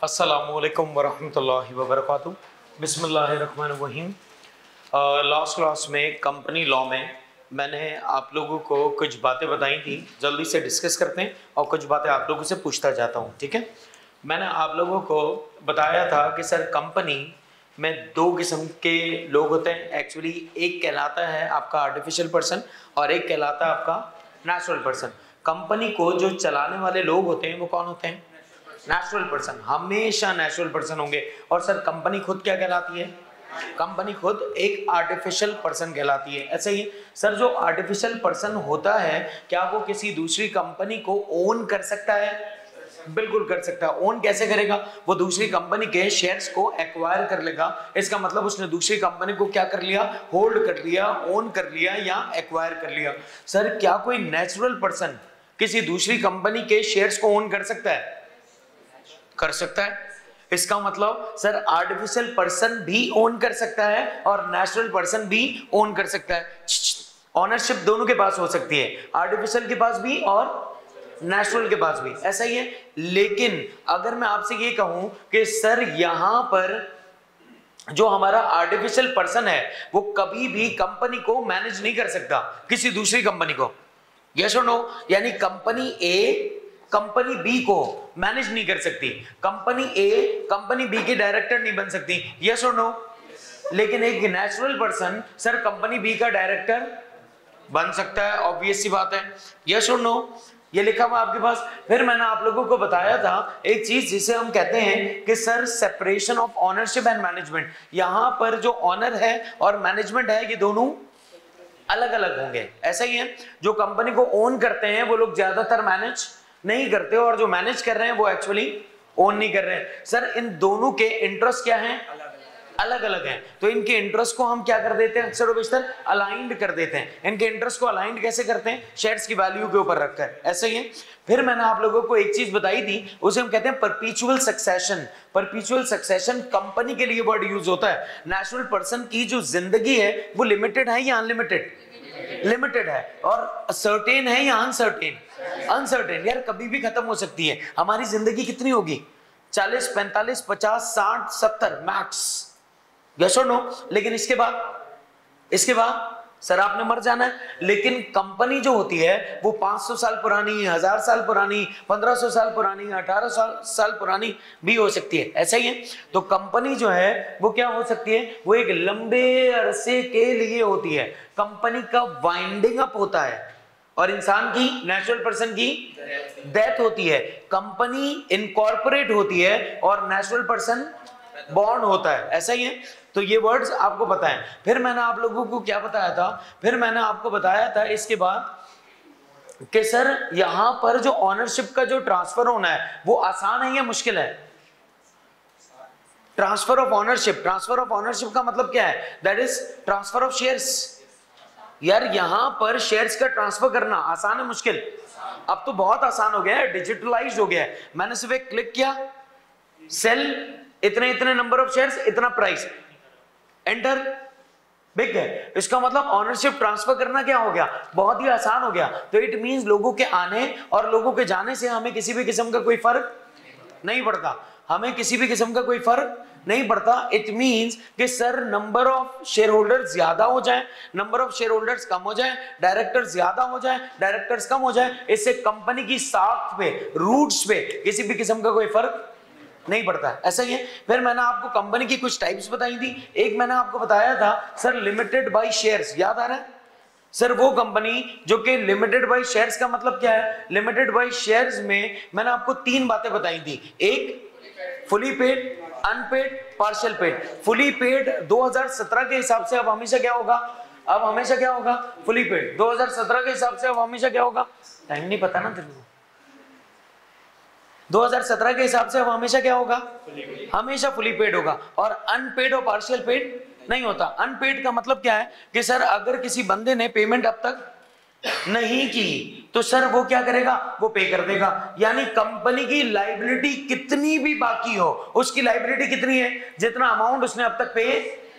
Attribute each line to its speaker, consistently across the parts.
Speaker 1: अस्सलामुअलैकुम वरहमतुल्लाहि वबरकातुहू। बिस्मिल्लाहिर्रहमानिर्रहीम। लास्ट क्लास में कंपनी लॉ में मैंने आप लोगों को कुछ बातें बताई थी, जल्दी से डिस्कस करते हैं और कुछ बातें आप लोगों से पूछता जाता हूँ, ठीक है। मैंने आप लोगों को बताया था कि सर कंपनी में दो किस्म के लोग होते हैं एक्चुअली। एक कहलाता है आपका आर्टिफिशियल पर्सन और एक कहलाता है आपका नेचुरल पर्सन। कंपनी को जो चलाने वाले लोग होते हैं वो कौन होते हैं? नेचुरल पर्सन, हमेशा नेचुरल पर्सन होंगे। और सर कंपनी खुद क्या कहलाती है? कंपनी खुद एक आर्टिफिशियल पर्सन कहलाती है। ऐसे ही सर जो आर्टिफिशियल पर्सन होता है क्या वो किसी दूसरी कंपनी को ओन कर सकता है? बिल्कुल कर सकता है। ओन कैसे करेगा? वो दूसरी कंपनी के शेयर्स को एक्वायर कर लेगा। इसका मतलब उसने दूसरी कंपनी को क्या कर लिया? होल्ड कर लिया, ओन कर लिया या एक्वायर कर लिया। सर क्या कोई नेचुरल पर्सन किसी दूसरी कंपनी के शेयर्स को ओन कर सकता है? कर सकता है। इसका मतलब सर आर्टिफिशियल पर्सन भी ओन कर सकता है और नेचुरल पर्सन भी ओन कर सकता है। ओनरशिप दोनों के पास हो सकती है, आर्टिफिशियल के पास भी और नेचुरल के पास भी। ऐसा ही है। लेकिन अगर मैं आपसे ये कहूं कि सर यहां पर जो हमारा आर्टिफिशियल पर्सन है वो कभी भी कंपनी को मैनेज नहीं कर सकता, किसी दूसरी कंपनी को। यस और नो? यानी कंपनी ए कंपनी बी को मैनेज नहीं कर सकती, कंपनी ए कंपनी बी की डायरेक्टर नहीं बन सकती। यस और नो? लेकिन एक natural person sir company B का डायरेक्टर बन सकता है, ऑब्वियस सी बात है। यस और नो? ये लिखा हुआ आपके पास। फिर मैंने आप लोगों को बताया था एक चीज जिसे हम कहते हैं कि sir separation of ownership and management. यहां पर जो ऑनर है और मैनेजमेंट है ये दोनों अलग अलग होंगे। ऐसा ही है, जो कंपनी को ओन करते हैं वो लोग ज्यादातर मैनेज नहीं करते और जो मैनेज कर रहे हैं वो एक्चुअली ओन नहीं कर रहे हैं। सर इन दोनों के इंटरेस्ट क्या हैं? अलग अलग हैं। तो इनके इंटरेस्ट को हम क्या कर देते हैं? अक्सर बेशतर अलाइंड कर देते हैं। इनके इंटरेस्ट को अलाइंड कैसे करते हैं? शेयर्स की वैल्यू के ऊपर रखकर। ऐसे ही है। फिर मैंने आप लोगों को एक चीज बताई थी, उसे हम कहते हैं परपीचुअल सक्सेशन। परपीचुअल सक्सेशन कंपनी के लिए वर्ड यूज होता है। नेचुरल पर्सन की जो जिंदगी है वो लिमिटेड है या अनलिमिटेड? लिमिटेड है। और सर्टेन है या अनसर्टेन? अनसर्टेन। यार कभी भी खत्म हो सकती है। हमारी जिंदगी कितनी होगी? 40, 45, 50, 60, 70 मैक्स। यस और नो? लेकिन इसके बाद सर आपने मर जाना है। लेकिन कंपनी जो होती है वो 500 साल पुरानी, 1000 साल पुरानी, 1500 साल पुरानी, 1800 साल पुरानी भी हो सकती है। ऐसा ही है। तो कंपनी जो है वो क्या हो सकती है? वो एक लंबे अरसे के लिए होती है। कंपनी का वाइंडिंग अप होता है और इंसान की, नेचुरल पर्सन की डेथ होती है। कंपनी इनकॉर्पोरेट होती है और नेचुरल पर्सन बॉर्न होता है। ऐसा ही है। तो ये वर्ड्स आपको पता है। फिर मैंने आप लोगों को क्या बताया था? फिर मैंने आपको बताया था इसके बाद कि सर यहां पर जो ऑनरशिप का जो ट्रांसफर होना है वो आसान है या मुश्किल है? Transfer of ownership. Transfer of ownership का मतलब क्या है? That is transfer of shares. यार यहां पर शेयर्स का ट्रांसफर करना आसान है मुश्किल? अब तो बहुत आसान हो गया है, डिजिटलाइज्ड हो गया है। मैंने सिर्फ एक क्लिक किया, सेल इतने इतने नंबर ऑफ शेयर्स, इतना प्राइस, एंटर, बिक गए। इसका मतलब ऑनरशिप ट्रांसफर करना क्या हो गया? बहुत ही आसान हो गया। तो इट मींस लोगों के आने और लोगों के जाने से हमें किसी भी किस्म का कोई फर्क नहीं पड़ता। हमें किसी भी किस्म का कोई फर्क नहीं पड़ता। इट मींस कि sir number of share holders ज्यादा हो जाए, नंबर ऑफ शेयर होल्डर्स कम हो जाए, डायरेक्टर्स ज्यादा हो जाए, डायरेक्टर्स कम हो जाए, इससे कंपनी की साख पे, रूट्स पे किसी भी किस्म का कोई फर्क नहीं पड़ता है। ऐसा ही है। फिर मैंने आपको कंपनी की कुछ टाइप्स बताई थी। एक मैंने आपको बताया था सर लिमिटेड बाय शेयर्स, याद आ रहा है? सर वो कंपनी जो कि लिमिटेड बाय शेयर्स का मतलब क्या है? लिमिटेड बाय शेयर्स में मैंने आपको 3 बातें बताई थी। एक fully paid, unpaid, partial paid. Fully paid 2017 के हिसाब से अब हमेशा क्या होगा? अब हमेशा क्या होगा? Fully paid. 2017 के हिसाब से अब हमेशा क्या होगा? टाइम नहीं पता ना तेरे को। 2017 के हिसाब से अब हमेशा क्या होगा? हमेशा फुली पेड होगा। और अनपेड और पार्शियल पेड नहीं होता। अनपेड का मतलब क्या है कि सर अगर किसी बंदे ने पेमेंट अब तक नहीं की तो सर वो क्या करेगा? वो पे कर देगा। यानी कंपनी की लायबिलिटी कितनी भी बाकी हो, उसकी लायबिलिटी कितनी है? जितना अमाउंट उसने अब तक पे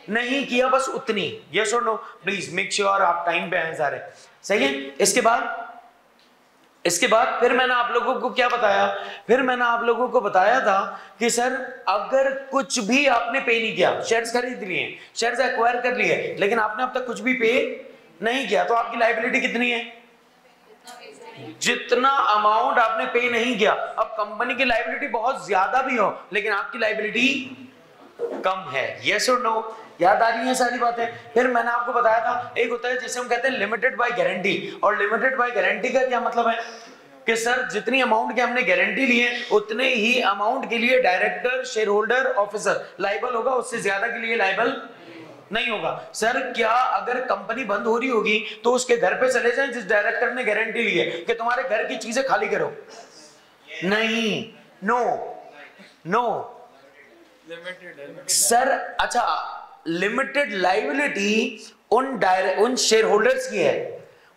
Speaker 1: नहीं किया बस उतनी। यस और नो? प्लीज मेक श्योर आप टाइम पे आए सारे। सही है। इसके बाद इसके बाद फिर मैंने आप लोगों को क्या बताया, फिर मैंने आप लोगों को बताया था कि सर अगर कुछ भी आपने पे नहीं किया, शेयर्स खरीद लिए, शेयर्स एक्वायर कर लिए, लेकिन आपने अब तक कुछ भी पे नहीं किया, तो आपकी लायबिलिटी कितनी है? जितना अमाउंट आपने पे नहीं किया। अब कंपनी की लायबिलिटी बहुत ज्यादा भी हो लेकिन आपकी लायबिलिटी कम है, यस और नो? याद आ रही है सारी बातें? फिर मैंने आपको बताया था एक होता है जिसे हम कहते हैं लिमिटेड बाय गारंटी, और लिमिटेड बाय गारंटी का क्या मतलब है कि सर जितनी अमाउंट की हमने गारंटी ली है उतने ही अमाउंट के लिए director, share holder, officer liable होगा, उससे ज्यादा के लिए लायबल नहीं होगा। सर क्या अगर कंपनी बंद हो रही होगी तो उसके घर पे चले जाएं जिस डायरेक्टर ने गारंटी ली है कि तुम्हारे घर की चीजें खाली करो? नहीं, नो नो सर। अच्छा, लिमिटेड लायबिलिटी उन शेयर होल्डर्स की है,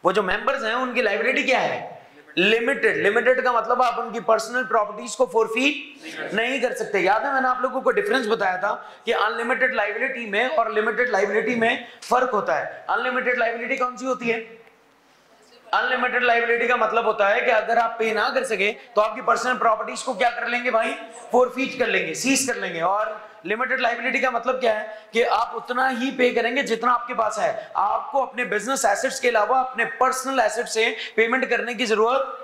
Speaker 1: वो जो मेंबर्स हैं उनकी लायबिलिटी क्या है? लिमिटेड। लिमिटेड का मतलब आप उनकी पर्सनल प्रॉपर्टीज को फोरफीट नहीं कर सकते। याद है मैंने आप लोगों को डिफरेंस बताया था कि अनलिमिटेड लायबिलिटी में और लिमिटेड लायबिलिटी में फर्क होता है। अनलिमिटेड लायबिलिटी कौन सी होती है? अनलिमिटेड लायबिलिटी का मतलब होता है कि अगर आप पे ना कर सके तो आपकी पर्सनल प्रॉपर्टीज को क्या कर लेंगे भाई? फोरफीट कर लेंगे, सीज कर लेंगे। और लिमिटेड लायबिलिटी का मतलब क्या है कि आप उतना ही पे करेंगे जितना आपके पास है, आपको अपने बिजनेस एसेट्स के अलावा अपने पर्सनल एसेट से पेमेंट करने की जरूरत।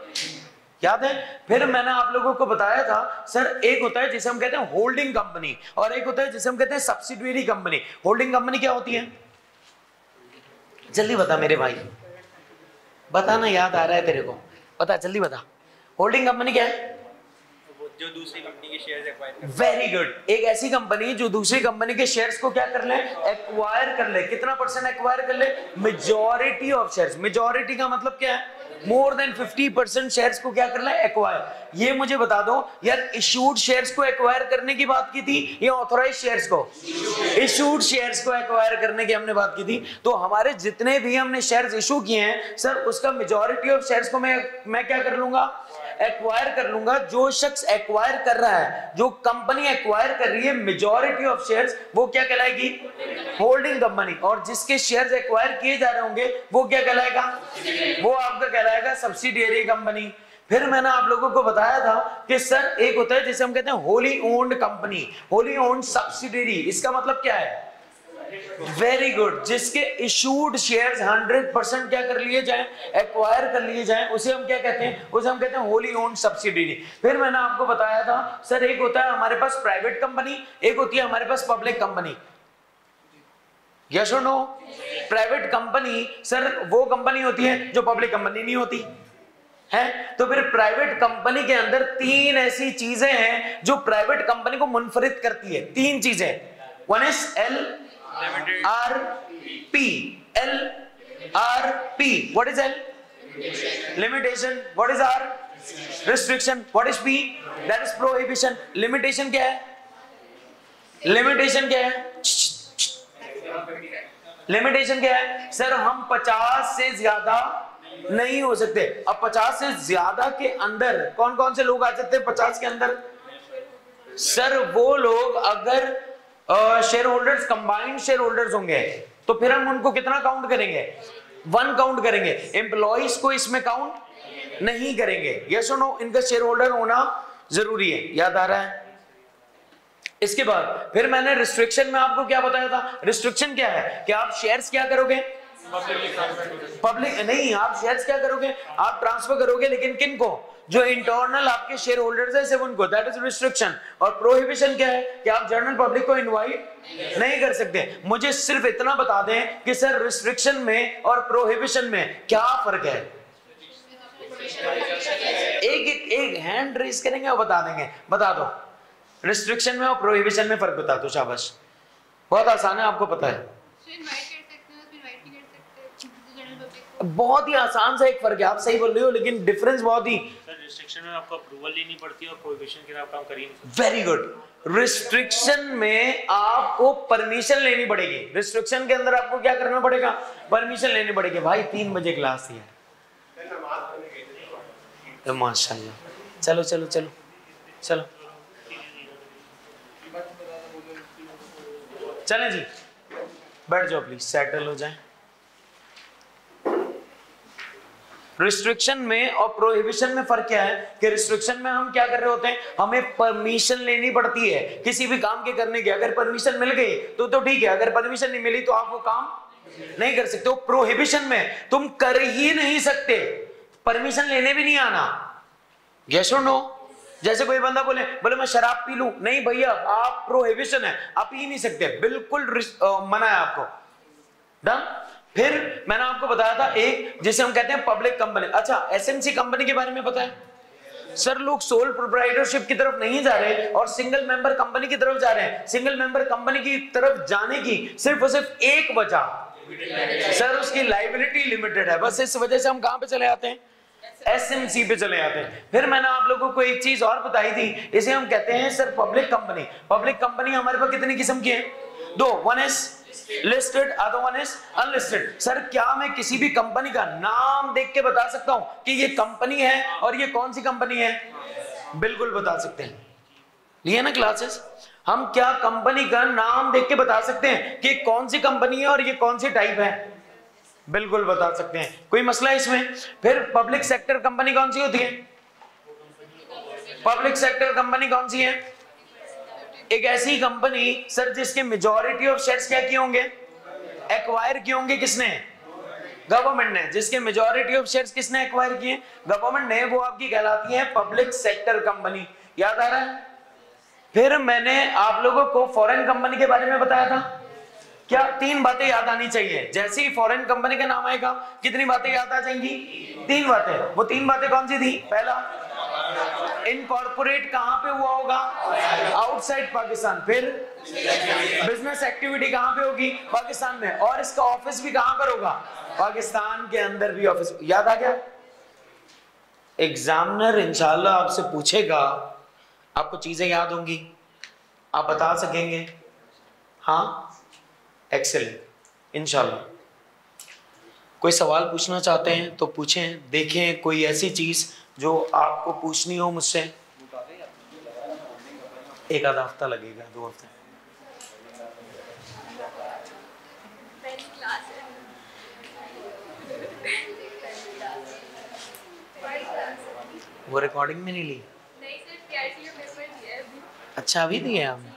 Speaker 1: याद है? फिर मैंने आप लोगों को बताया था सर एक होता है जिसे हम कहते हैं होल्डिंग कंपनी और एक होता है जिसे हम कहते हैं सब्सिडियरी कंपनी। होल्डिंग कंपनी क्या होती है? जल्दी बता मेरे भाई, बता ना, याद आ रहा है तेरे को, बता जल्दी बता। होल्डिंग कंपनी क्या है?
Speaker 2: जो दूसरी कंपनी के शेयर्स एक्वायर कर।
Speaker 1: वेरी गुड, एक ऐसी कंपनी जो दूसरी कंपनी के शेयर्स को क्या कर ले? एक्वायर कर ले। कितना परसेंट एक्वायर कर ले? Majority of shares. मेजॉरिटी का मतलब क्या है? मोर देन 50% शेयर्स को क्या कर ले? एक्वायर। ये मुझे बता दो यार, इशूड शेयर्स को एक्वायर करने की बात की थी या ऑथराइज शेयर्स को? इशूड शेयर्स को एक्वायर करने की हमने बात की थी। तो हमारे जितने भी हमने शेयर्स इशू किए हैं सर, उसका मेजॉरिटी ऑफ शेयर्स को मैं क्या कर लूंगा? एक्वायर कर लूंगा। जो शख्स एक्वायर कर रहा है, जो कंपनी एक्वायर कर रही है मेजॉरिटी ऑफ शेयर्स, वो क्या कहलाएगी? Holding company. और जिसके शेयर्स एक्वायर किए जा रहे होंगे वो क्या कहलाएगा? वो आपका कहलाएगा सब्सिडियरी कंपनी। फिर मैंने आप लोगों को बताया था कि सर एक होता है जिसे हम कहते हैं wholly owned company, wholly owned subsidiary. इसका मतलब क्या है? वेरी गुड, जिसके इशूड शेयर्स 100% क्या कर लिए जाएं? एक्वायर कर लिए जाएं, उसे हम क्या कहते हैं? उसे हम कहते हैं होली ओन्ड सब्सिडियरी। फिर मैंने आपको बताया था सर एक होता है हमारे पास प्राइवेट कंपनी, एक होती है हमारे पास पब्लिक कंपनी। यस और नो? प्राइवेट कंपनी सर वो कंपनी होती है जो पब्लिक कंपनी नहीं होती है। तो फिर प्राइवेट कंपनी के अंदर तीन ऐसी चीजें हैं जो प्राइवेट कंपनी को मुनफरिद करती है। तीन चीजें, one is LRP। LRP, what is L? Limitation. What is R? Restriction. What is P? That is prohibition. Limitation क्या है? Limitation क्या है? Limitation क्या है? सर हम 50 से ज्यादा नहीं हो सकते। अब 50 से ज्यादा के अंदर कौन कौन से लोग आ सकते हैं 50 के अंदर? सर वो लोग अगर share holders combined share holders होंगे तो फिर हम उनको कितना काउंट करेंगे? 1 काउंट करेंगे। एम्प्लॉइज को इसमें काउंट नहीं करेंगे। यस और नो? इनका शेयर होल्डर होना जरूरी है। याद आ रहा है? इसके बाद फिर मैंने रिस्ट्रिक्शन में आपको क्या बताया था? रिस्ट्रिक्शन क्या है कि आप शेयर्स क्या करोगे? पब्लिक नहीं, आप शेयर्स क्या करोगे? आप ट्रांसफर करोगे, लेकिन किन को? जो इंटरनल आपके शेयर होल्डर्स है सिर्फ उनको। That is restriction. और प्रोहिबिशन क्या है कि आप जनरल पब्लिक को इनवाइट नहीं कर सकते। मुझे सिर्फ इतना बता दें कि सर रिस्ट्रिक्शन में और प्रोहिबिशन में क्या फर्क है? एक हैंड रेज करेंगे और बता देंगे। बता दो, रिस्ट्रिक्शन में और प्रोहिबिशन में फर्क बता दो। शाबाश, बहुत आसान है, आपको पता है। बहुत ही आसान सा एक फर्क है, आप सही बोल रहे हो, लेकिन डिफरेंस बहुत ही।
Speaker 2: सर रिस्ट्रिक्शन में आपको अप्रूवल लेनी पड़ती है और प्रोहिबिशन के आप काम कर ही नहीं सकते।
Speaker 1: Very good. रिस्ट्रिक्शन में आपको परमिशन लेनी पड़ेगी। रिस्ट्रिक्शन के अंदर आपको क्या करना पड़ेगा? परमिशन लेनी पड़ेगी। भाई 3 बजे क्लास है, तो माशाल्लाह। चलो चलो चलो चलो चलें जी, बैठ जाओ प्लीज, सेटल हो जाए। रिस्ट्रिक्शन में और प्रोहिबिशन में फर्क क्या है कि रिस्ट्रिक्शन में हम क्या कर रहे होते हैं, हमें परमिशन लेनी पड़ती है किसी भी काम के करने की। अगर परमिशन मिल गई तो ठीक है, अगर परमिशन नहीं मिली तो आप वो काम नहीं कर सकते हो। प्रोहिबिशन में तुम कर ही नहीं सकते, परमिशन लेने भी नहीं आना। यस और नो? जैसे कोई बंदा बोले मैं शराब पी लूं, नहीं भैया, आप प्रोहिबिशन है, आप पी नहीं सकते, बिल्कुल मना है आपको। डन। फिर मैंने आपको बताया था एक जिसे हम कहते हैं पब्लिक कंपनी। अच्छा, एसएमसी कंपनी के बारे में पता है? सर लोग सोल प्रोप्राइटरशिप की तरफ नहीं जा रहे और सिंगल मेंबर कंपनी की तरफ जा रहे हैं। सिंगल मेंबर कंपनी की तरफ जाने की सिर्फ और सिर्फ एक वजह, सर उसकी लायबिलिटी लिमिटेड है। बस इस वजह से हम कहां पे चले आते हैं, एसएमसी पे चले जाते हैं। फिर मैंने आप लोगों को एक चीज और बताई थी, इसे हम कहते हैं sir public company. Public company हमारे पास कितनी किस्म की है? दो, one is listed, other one is unlisted. Sir क्या मैं किसी भी कंपनी का नाम देख के बता सकता हूं कि ये कंपनी है और ये कौन सी कंपनी है? बिल्कुल बता सकते हैं, लिए ना क्लासेस। हम क्या कंपनी का नाम देख के बता सकते हैं कि कौन सी कंपनी है और ये कौन सी टाइप है? बिल्कुल बता सकते हैं, कोई मसला है इसमें? फिर पब्लिक सेक्टर कंपनी कौन सी होती है? पब्लिक सेक्टर कंपनी कौन सी है? एक ऐसी कंपनी सर जिसके मेजॉरिटी ऑफ शेयर्स क्या किए होंगे, एक्वायर किए होंगे। किसने? गवर्नमेंट ने। जिसके मेजॉरिटी ऑफ शेयर्स किसने एक्वायर किए? गवर्नमेंट ने। वो आपकी कहलाती है पब्लिक सेक्टर कंपनी। याद आ रहा है? फिर मैंने आप लोगों को फॉरेन कंपनी के बारे में बताया था। क्या तीन बातें याद आनी चाहिए, जैसे ही फॉरेन कंपनी का नाम आएगा कितनी बातें याद आ जाएंगी? तीन बातें। वो तीन बातें कौन सी थी? पहला, इनकॉर्पोरेट कहां पे हुआ होगा? आउटसाइड पाकिस्तान। फिर बिजनेस एक्टिविटी कहां पे होगी? पाकिस्तान में। और इसका ऑफिस भी कहां पर होगा? पाकिस्तान के अंदर भी ऑफिस। याद आ गया? एग्जामिनर इंशाल्लाह आपसे पूछेगा, आपको चीजें याद होंगी, आप बता सकेंगे। हाँ, एक्सेलेंट, इंशाल्लाह। कोई सवाल पूछना चाहते हैं तो पूछें, देखें कोई ऐसी चीज जो आपको पूछनी हो मुझसे। एक आधा हफ्ता लगेगा, 2 हफ्ते। वो रिकॉर्डिंग में नहीं ली? अच्छा, अभी दिया आपने?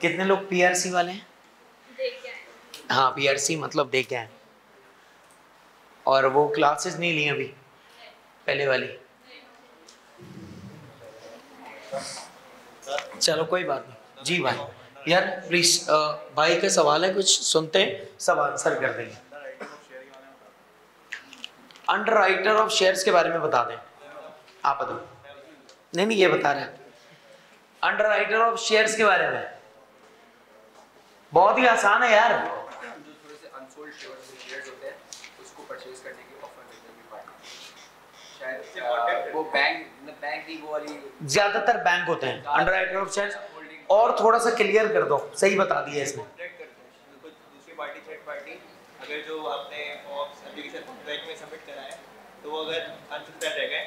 Speaker 1: कितने लोग पीआरसी वाले हैं? हाँ, पीआरसी मतलब दे के आए। और वो क्लासेस नहीं ली अभी, पहले वाली? चलो कोई बात नहीं। जी भाई, यार प्लीज, भाई का सवाल है, कुछ सुनते हैं, सब आंसर कर देंगे। अंडर राइटर ऑफ शेयर्स के बारे में बता दें आप। बताओ। नहीं, ये बता रहे हैं अंडर राइटर ऑफ शेयर्स के बारे में। बहुत ही आसान है यार।
Speaker 3: वो बैंक नहीं, वो वाली
Speaker 1: ज्यादातर बैंक होते हैं अंडर राइटर ऑफ शेयर्स। और थोड़ा सा क्लियर कर दो, सही बता दिया इसमें।
Speaker 3: दूसरी पार्टी, थर्ड पार्टी, अगर जो आपने फॉर्म्स एप्लीकेशन बैंक में सबमिट करा है तो वो अगर अनसब्सक्राइब रह गए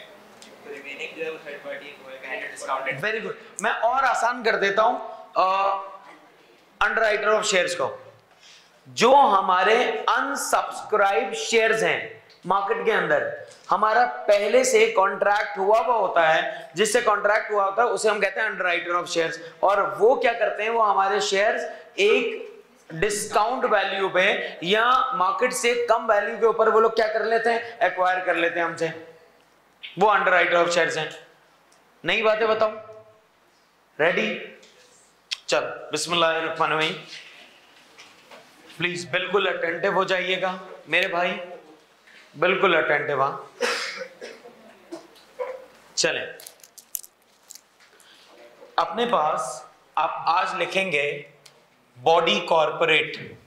Speaker 3: तो रिमेनिंग जो है वो थर्ड पार्टी को डिस्काउंटेड।
Speaker 1: Very good. मैं और आसान कर देता हूं अंडर राइटर ऑफ शेयर्स को। जो हमारे अनसब्सक्राइब शेयर्स हैं मार्केट के अंदर, हमारा पहले से कॉन्ट्रैक्ट हुआ होता है, जिससे कॉन्ट्रैक्ट हुआ होता है उसे हम कहते हैं अंडर राइटर ऑफ शेयर्स। और वो क्या करते हैं, वो हमारे शेयर्स एक डिस्काउंट वैल्यू पे या मार्केट से कम वैल्यू के ऊपर वो लोग क्या कर लेते हैं, एक्वायर कर लेते हैं हमसे। वो अंडर राइटर ऑफ शेयर्स हैं। नई बातें बताओ, रेडी? चल बिस्मिल्लाहिर्रहमानिर्रहीम। प्लीज बिल्कुल अटेंटिव हो जाइएगा मेरे भाई, बिल्कुल अटेंटिव। हाँ, चलें। अपने पास आप आज लिखेंगे बॉडी कॉर्पोरेट,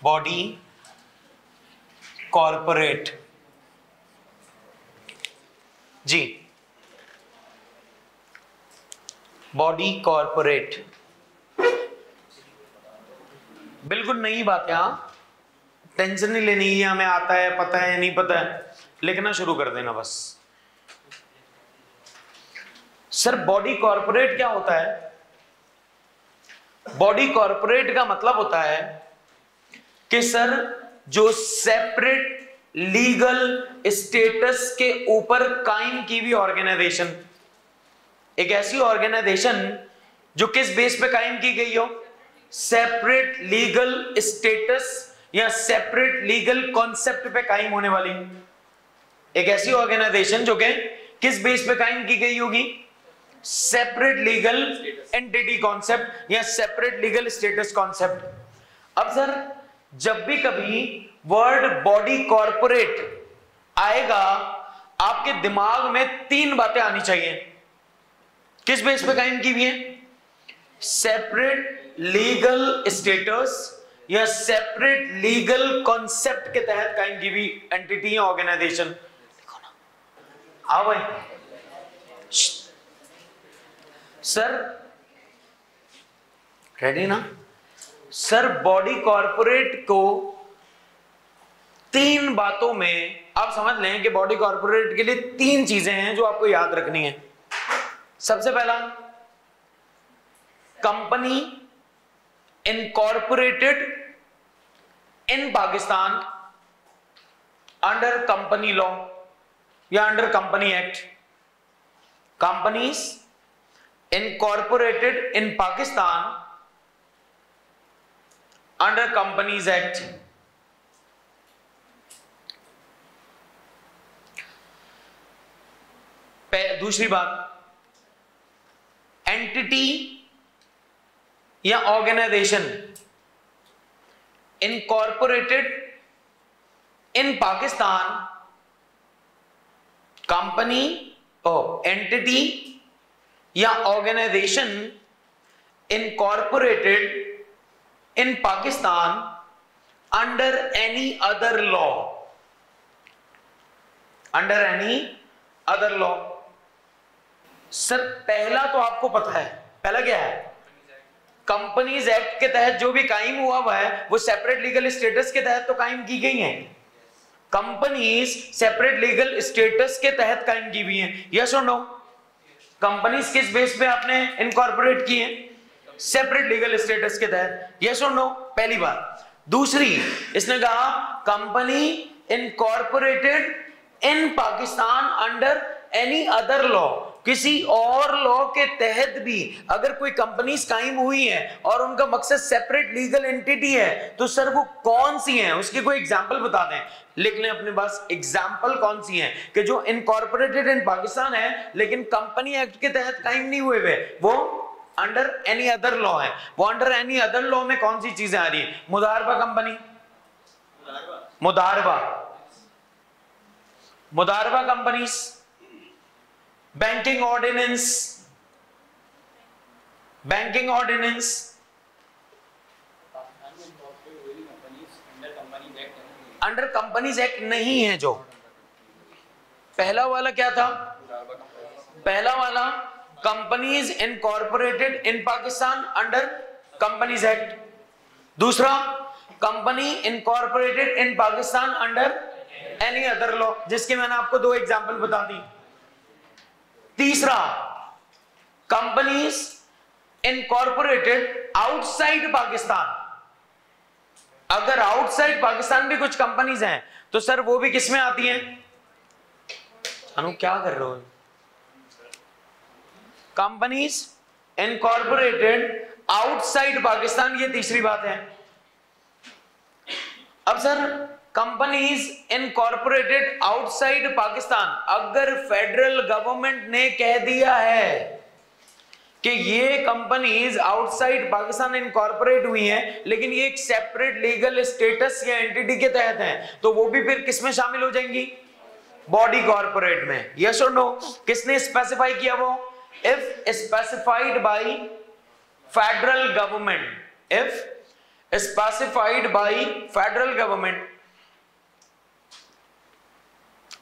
Speaker 1: बॉडी कॉर्पोरेट। जी, बॉडी कॉर्पोरेट। बिल्कुल नई बात है। हाँ, टेंशन नहीं लेनी है, हमें आता है, पता है, नहीं पता है, लिखना शुरू कर देना बस। सर बॉडी कॉर्पोरेट क्या होता है? बॉडी कॉर्पोरेट का मतलब होता है कि सर जो सेपरेट लीगल स्टेटस के ऊपर कायम की हुई ऑर्गेनाइजेशन, एक ऐसी ऑर्गेनाइजेशन जो किस बेस पे कायम की गई हो, सेपरेट लीगल स्टेटस या सेपरेट लीगल कॉन्सेप्ट पे कायम होने वाली एक ऐसी ऑर्गेनाइजेशन जो कि किस बेस पे कायम की गई होगी, सेपरेट लीगल एंटिटी कॉन्सेप्ट या सेपरेट लीगल स्टेटस कॉन्सेप्ट। अब सर जब भी कभी वर्ड बॉडी कॉर्पोरेट आएगा आपके दिमाग में 3 बातें आनी चाहिए। किस बेस पे कायम की हुई है, सेपरेट लीगल स्टेटस या सेपरेट लीगल कॉन्सेप्ट के तहत कायम की हुई एंटिटी या ऑर्गेनाइजेशन। देखो ना, आओ भाई सर, रेडी ना सर। बॉडी कॉर्पोरेट को 3 बातों में आप समझ लें कि बॉडी कॉर्पोरेट के लिए 3 चीजें हैं जो आपको याद रखनी है। सबसे पहला, company incorporated in Pakistan under company law या under company act. Companies incorporated in Pakistan under companies act. दूसरी बात, एंटिटी या organisation incorporated in Pakistan, company और एंटिटी या organisation incorporated in Pakistan under any other law, under any other law. Sir पहला तो आपको पता है, पहला क्या है, कंपनीज एक्ट के तहत जो भी कायम हुआ है वो सेपरेट लीगल स्टेटस के तहत तो कायम की गई हैं। कंपनीज सेपरेट लीगल स्टेटस के तहत कायम की हुई हैं, यस और नो। कंपनीज किस बेस पे आपने इनकॉर्पोरेट की हैं, सेपरेट लीगल स्टेटस के तहत, यस और नो, पहली बात। दूसरी, इसने कहा company incorporated in Pakistan under any other law, किसी और लॉ के तहत भी अगर कोई कंपनीज कायम हुई हैं और उनका मकसद सेपरेट लीगल एंटिटी है तो सर वो कौन सी हैं, उसकी कोई एग्जांपल बता दें। लिख लें अपने पास एग्जांपल कौन सी हैं कि जो इनकॉर्पोरेटेड इन पाकिस्तान है लेकिन कंपनी एक्ट के तहत कायम नहीं हुए हुए, वो अंडर एनी अदर लॉ है। वो अंडर एनी अदर लॉ में कौन सी चीजें आ रही है, Modaraba company, Modaraba companies, banking ordinance, banking ordinance, under companies act नहीं है। जो पहला वाला क्या था, पहला वाला companies incorporated in Pakistan under companies act, दूसरा company incorporated in Pakistan under any other law, जिसके मैंने आपको 2 एग्जांपल बता दी। तीसरा, कंपनीज इनकॉर्पोरेटेड आउटसाइड पाकिस्तान, अगर आउटसाइड पाकिस्तान भी कुछ कंपनीज हैं तो सर वो भी किसमें आती हैं, अनु क्या कर रहे हो, कंपनीज इनकॉर्पोरेटेड आउटसाइड पाकिस्तान, ये तीसरी बात है। अब sir companies incorporated outside Pakistan, अगर फेडरल गवर्नमेंट ने कह दिया है कि ये कंपनीज आउटसाइड पाकिस्तान इनकॉर्पोरेट हुई हैं लेकिन ये एक सेपरेट लीगल स्टेटस या एंटिटी के तहत हैं, तो वो भी फिर किसमें शामिल हो जाएंगी, बॉडी कॉर्पोरेट में, यस और नो। किसने स्पेसिफाई किया वो, if specified by federal government, if specified by federal government.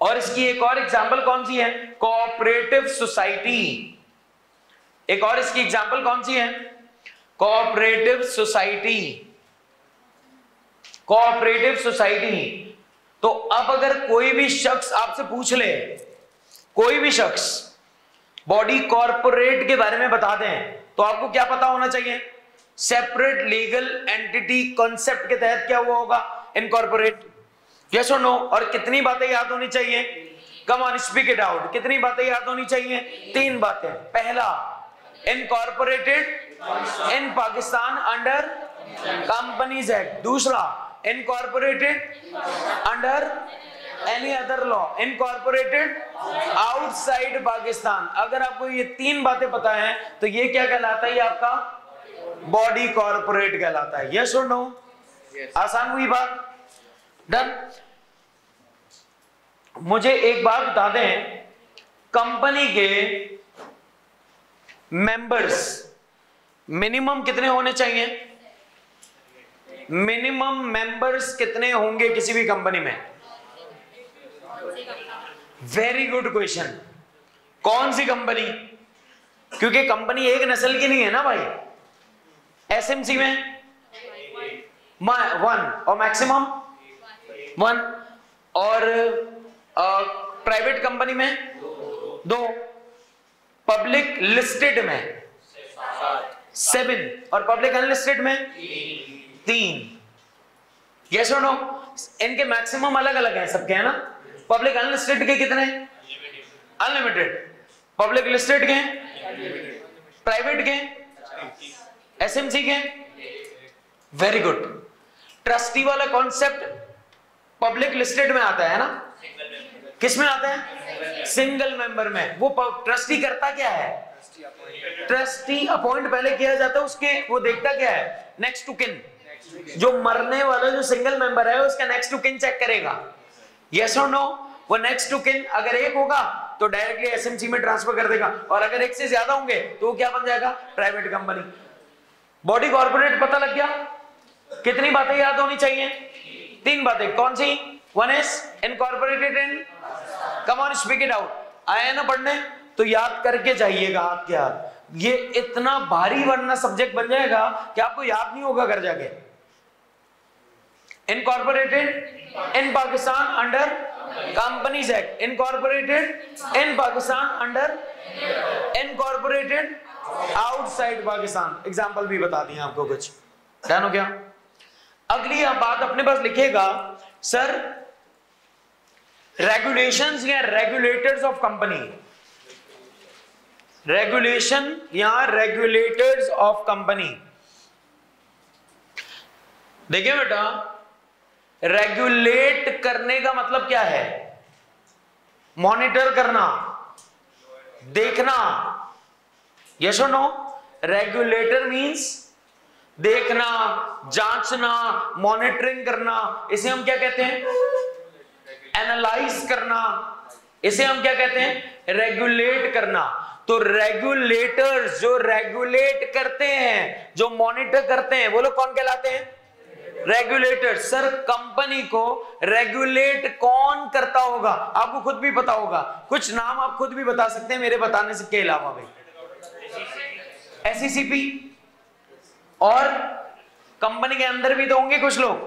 Speaker 1: और इसकी एक और एग्जांपल कौन सी है, कोऑपरेटिव सोसाइटी, एक और इसकी एग्जांपल कौन सी है, कोऑपरेटिव सोसाइटी, कोऑपरेटिव सोसाइटी। तो अब अगर कोई भी शख्स आपसे पूछ ले, कोई भी शख्स बॉडी कॉर्पोरेट के बारे में बता दें तो आपको क्या पता होना चाहिए, सेपरेट लीगल एंटिटी कॉन्सेप्ट के तहत क्या हुआ होगा, इनकॉर्पोरेट? यस और नो? और कितनी बातें याद होनी चाहिए? Come on, speak it out. कितनी बातें याद होनी चाहिए? 3 बातें। पहला, incorporated in Pakistan under companies act. दूसरा, incorporated under any other law, incorporated outside Pakistan. अगर आपको ये 3 बातें पता है तो ये क्या कहलाता है? ये आपका बॉडी कॉर्पोरेट कहलाता है। यस और नो? आसान हुई बात? डन। मुझे एक बात बता दें, कंपनी के मेंबर्स मिनिमम कितने होने चाहिए? मिनिमम मेंबर्स कितने होंगे किसी भी कंपनी में? Very good question. कौन सी कंपनी? क्योंकि कंपनी एक नस्ल की नहीं है ना भाई। एसएमसी में 1 और मैक्सिमम 1, और प्राइवेट कंपनी में 2, पब्लिक लिस्टेड में 7 और पब्लिक अनलिस्टेड में 3। यस और नो? इनके मैक्सिमम अलग अलग हैं सबके, है ना? पब्लिक अनलिस्टेड के कितने? अनलिमिटेड। पब्लिक लिस्टेड के? प्राइवेट के? एसएमसी के? Very good. ट्रस्टी वाला कॉन्सेप्ट पब्लिक लिस्टेड में आता है ना? किस में आता है? सिंगल मेंबर में। वो ट्रस्टी करता क्या है? ट्रस्टी अपॉइंट पहले किया जाता है, उसके वो देखता क्या है? नेक्स्ट टू किन। जो मरने वाला जो सिंगल मेंबर है उसका नेक्स्ट टू किन चेक करेगा। यस और नो? वो नेक्स्ट टू किन अगर 1 होगा तो डायरेक्टली एसएमसी में ट्रांसफर कर देगा, और अगर 1 से ज्यादा होंगे तो वो क्या बन जाएगा? Private company. बॉडी कॉर्पोरेट पता लग गया? कितनी बातें याद होनी चाहिए? 3 बातें। कौन सी? 1 is incorporated in, come on speak it out. आए ना पढ़ने तो याद करके जाइएगा हाथ के हाथ। ये इतना भारी वरना सब्जेक्ट बन जाएगा कि आपको याद नहीं होगा घर जाके। Incorporated in Pakistan under companies act, incorporated in Pakistan under incorporated outside Pakistan. Example भी बता दिए आपको कुछ। ध्यान हो गया? अगली आप बात अपने पास लिखिएगा, सर रेगुलेशंस या रेगुलेटर्स ऑफ कंपनी। रेगुलेशन या रेगुलेटर्स ऑफ कंपनी। देखिए बेटा, रेगुलेट करने का मतलब क्या है? मॉनिटर करना, देखना। यस और नो? रेगुलेटर मींस देखना, जांचना, मॉनिटरिंग करना। इसे हम क्या कहते हैं? एनालाइज करना। इसे हम क्या कहते हैं? रेगुलेट करना। तो रेगुलेटर्स जो रेगुलेट करते हैं, जो मॉनिटर करते हैं, वो लोग कौन कहलाते हैं? रेगुलेटर। सर कंपनी को रेगुलेट कौन करता होगा? आपको खुद भी पता होगा। कुछ नाम आप खुद भी बता सकते हैं मेरे बताने से के अलावा भाई। एसईसीपी, और कंपनी के अंदर भी तो होंगे कुछ लोग,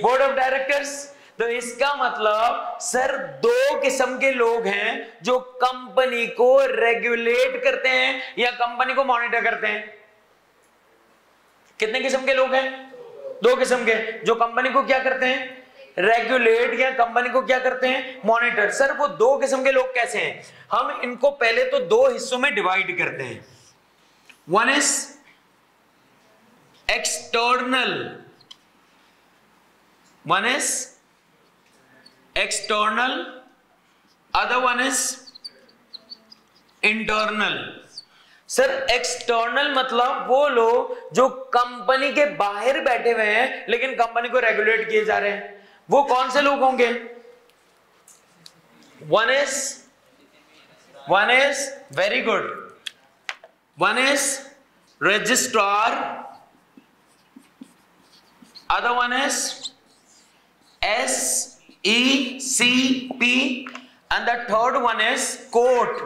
Speaker 1: बोर्ड ऑफ डायरेक्टर्स। तो इसका मतलब सर 2 किस्म के लोग हैं जो कंपनी को रेगुलेट करते हैं या कंपनी को मॉनिटर करते हैं। कितने किस्म के लोग हैं? 2 किस्म के। जो कंपनी को क्या करते हैं? रेगुलेट, या कंपनी को क्या करते हैं? मॉनिटर। सर वो 2 किस्म के लोग कैसे हैं? हम इनको पहले तो 2 हिस्सों में डिवाइड करते हैं। 1 is external, 1 is external, other one is internal। Sir external मतलब वो लोग जो कंपनी के बाहर बैठे हुए हैं लेकिन कंपनी को रेगुलेट किए जा रहे हैं। वो कौन से लोग होंगे? 1 is very good, 1 is registrar, other one is SECP, and the third one is court।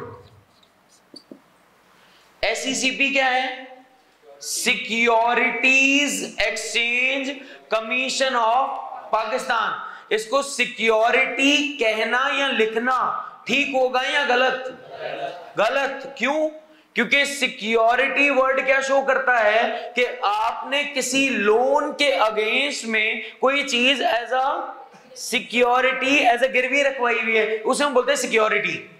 Speaker 1: SECP क्या है? Securities exchange commission of Pakistan. इसको सिक्योरिटी कहना या लिखना ठीक होगा या गलत? गलत। क्यों? क्योंकि सिक्योरिटी वर्ड क्या शो करता है कि आपने किसी लोन के अगेंस्ट में कोई चीज as a security, as a गिरवी रखवाई हुई है, उसे हम बोलते हैं सिक्योरिटी।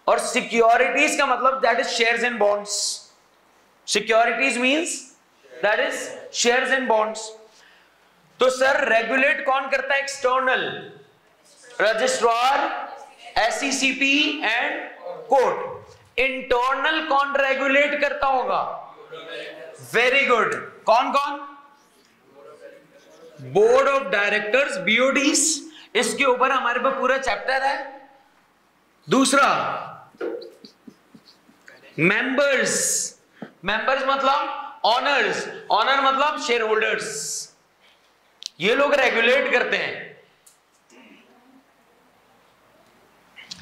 Speaker 1: और सिक्योरिटीज का मतलब that is shares and bonds. Securities means that is shares and bonds. तो सर रेगुलेट कौन करता है? External, registrar, SECP and court. Internal कौन रेगुलेट करता होगा? Very good. कौन कौन? Board of directors, BODs. इसके ऊपर हमारे पास पूरा चैप्टर है। दूसरा मेंबर्स। मेंबर्स मतलब ऑनर्स, ऑनर मतलब शेयर होल्डर्स। ये लोग रेगुलेट करते हैं,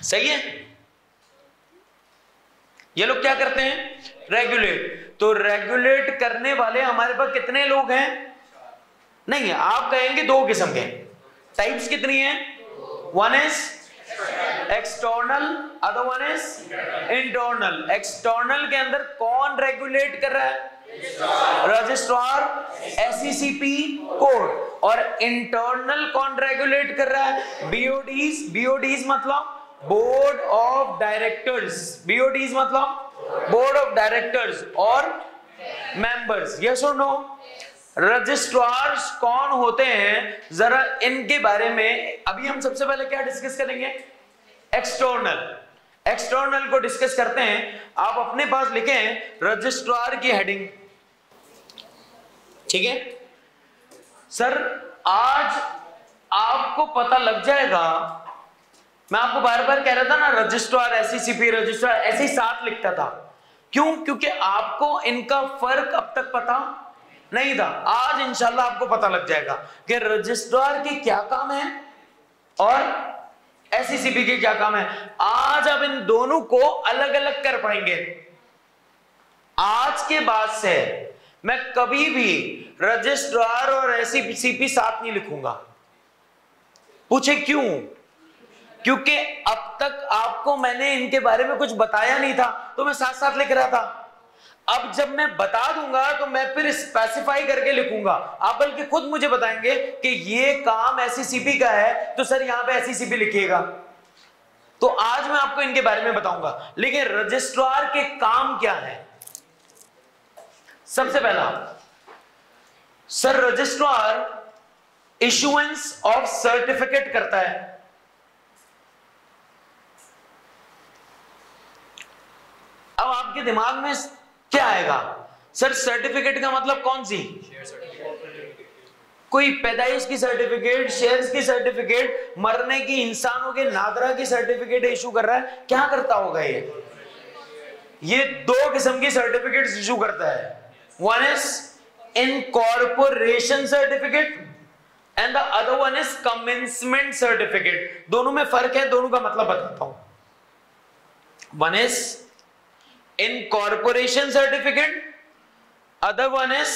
Speaker 1: सही है? ये लोग क्या करते हैं? रेगुलेट। तो रेगुलेट करने वाले हमारे पास कितने लोग हैं? नहीं, आप कहेंगे दो किस्म के। टाइप्स कितनी है? One is external, other one is internal. External के अंदर कौन रेगुलेट कर रहा है? Registrar, SECP, court. और इंटरनल कौन रेगुलेट कर रहा है? बीओडीज। बीओडीज मतलब बोर्ड ऑफ डायरेक्टर्स। बीओडीज मतलब बोर्ड ऑफ डायरेक्टर्स और मेंबर्स। यस और नो? रजिस्ट्रार्स कौन होते हैं, जरा इनके बारे में अभी हम सबसे पहले क्या डिस्कस करेंगे? एक्सटर्नल। एक्सटर्नल को डिस्कस करते हैं। आप अपने पास लिखें रजिस्ट्रार की हेडिंग, ठीक है? सर आज आपको पता लग जाएगा, मैं आपको बार बार कह रहा था ना, रजिस्ट्रार, एसईसीपी, रजिस्ट्रार ऐसे ही साथ लिखता था। क्यों? क्योंकि आपको इनका फर्क अब तक पता नहीं था। आज इंशाल्लाह आपको पता लग जाएगा कि रजिस्ट्रार के क्या काम है और एसईसीपी के क्या काम है। आज अब इन दोनों को अलग अलग कर पाएंगे। आज के बाद से मैं कभी भी रजिस्ट्रार और एसईसीपी साथ नहीं लिखूंगा। पूछे क्यों? क्योंकि अब तक आपको मैंने इनके बारे में कुछ बताया नहीं था, तो मैं साथ साथ लिख रहा था। अब जब मैं बता दूंगा तो मैं फिर स्पेसिफाई करके लिखूंगा। आप बल्कि खुद मुझे बताएंगे कि ये काम एसईसीपी का है, तो सर यहां पे एसईसीपी लिखिएगा। तो आज मैं आपको इनके बारे में बताऊंगा। लेकिन रजिस्ट्रार के काम क्या है? सबसे पहला, sir registrar issuance of certificate करता है। अब आपके दिमाग में क्या आएगा? सर सर्टिफिकेट का मतलब कौन सी? कोई पैदाइश की सर्टिफिकेट, शेयर्स की सर्टिफिकेट, मरने की, इंसानों के नादरा की सर्टिफिकेट इशू कर रहा है। क्या करता होगा ये दो किस्म की सर्टिफिकेट इशू करता है। One is incorporation certificate and the other one is commencement certificate. दोनों में फर्क है, दोनों का मतलब बताता हूं। One is incorporation certificate, other one is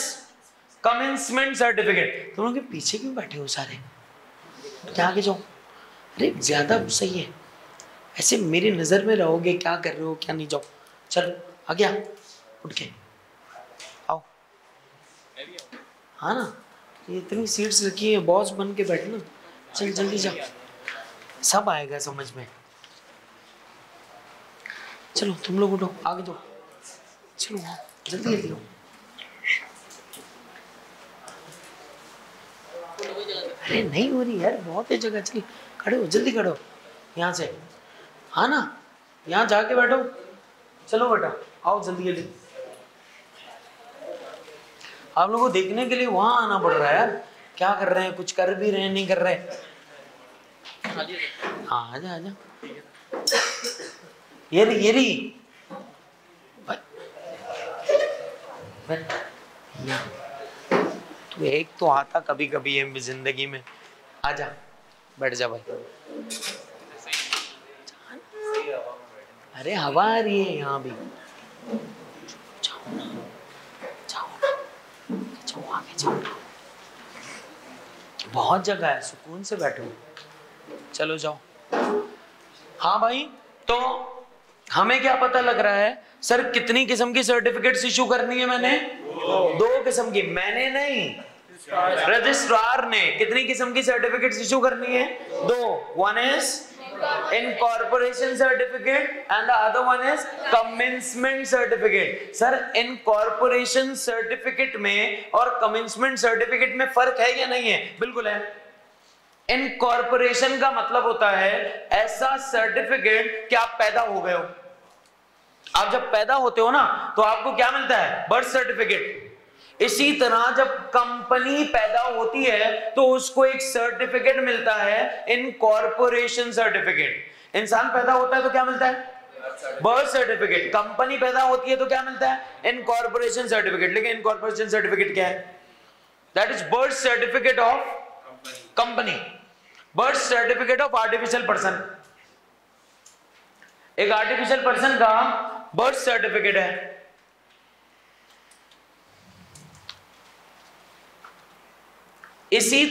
Speaker 1: commencement certificate. तुम लोग के पीछे क्यों बैठे हो सारे? क्या आगे जाओ? अरे ज्यादा सही है, ऐसे मेरी नजर में रहोगे क्या कर रहे हो क्या नहीं। जाओ चलो आगे आओ, उठ के आओ। हाँ ना, ये इतनी सीट्स रखी है, बॉस बन के बैठना। चल जल्दी जाओ, सब आएगा समझ में। चलो तुम लोग उठो, आगे दो, चलो जल्दी जल्दी हो। अरे नहीं हो रही यार, बहुत है जगह। चल खड़े हो, जल्दी खड़े हो यहाँ से। हाँ ना, यहाँ जाके बैठो। चलो बेटा आओ जल्दी जल्दी। आप लोगों को देखने के लिए वहां आना पड़ रहा है यार, क्या कर रहे हैं, कुछ कर भी रहे हैं नहीं कर रहे। हाँ आजा आजा। ये रही तू एक तो आता कभी कभी है जिंदगी में। आजा बैठ जा भाई। अरे हवा आ रही है यहाँ भी। जाओ ना, जाओ ना, जाओ आगे जाओ। बहुत जगह है, सुकून से बैठो। चलो जाओ। हाँ भाई, तो हमें क्या पता लग रहा है सर कितनी किस्म की सर्टिफिकेट्स इशू करनी है? मैंने दो किस्म की, मैंने नहीं, रजिस्ट्रार ने कितनी किस्म की सर्टिफिकेट्स इशू करनी है? दो। One is incorporation certificate and the other one is commencement certificate. Sir incorporation certificate में और commencement certificate में फर्क है या नहीं है? बिल्कुल है। incorporation का मतलब होता है ऐसा सर्टिफिकेट कि आप पैदा हो गए हो। आप जब पैदा होते हो ना तो आपको क्या मिलता है? Birth certificate. इसी तरह जब कंपनी पैदा होती है तो उसको एक सर्टिफिकेट मिलता है, इनकॉर्पोरेशन सर्टिफिकेट। इंसान पैदा होता है तो क्या मिलता है? Birth certificate. कंपनी पैदा होती है तो क्या मिलता है? Incorporation certificate. लेकिन इनकॉर्पोरेशन सर्टिफिकेट क्या है? That is birth certificate of company, birth certificate of artificial person. एक आर्टिफिशियल पर्सन का बर्थ सर्टिफिकेट है। इसी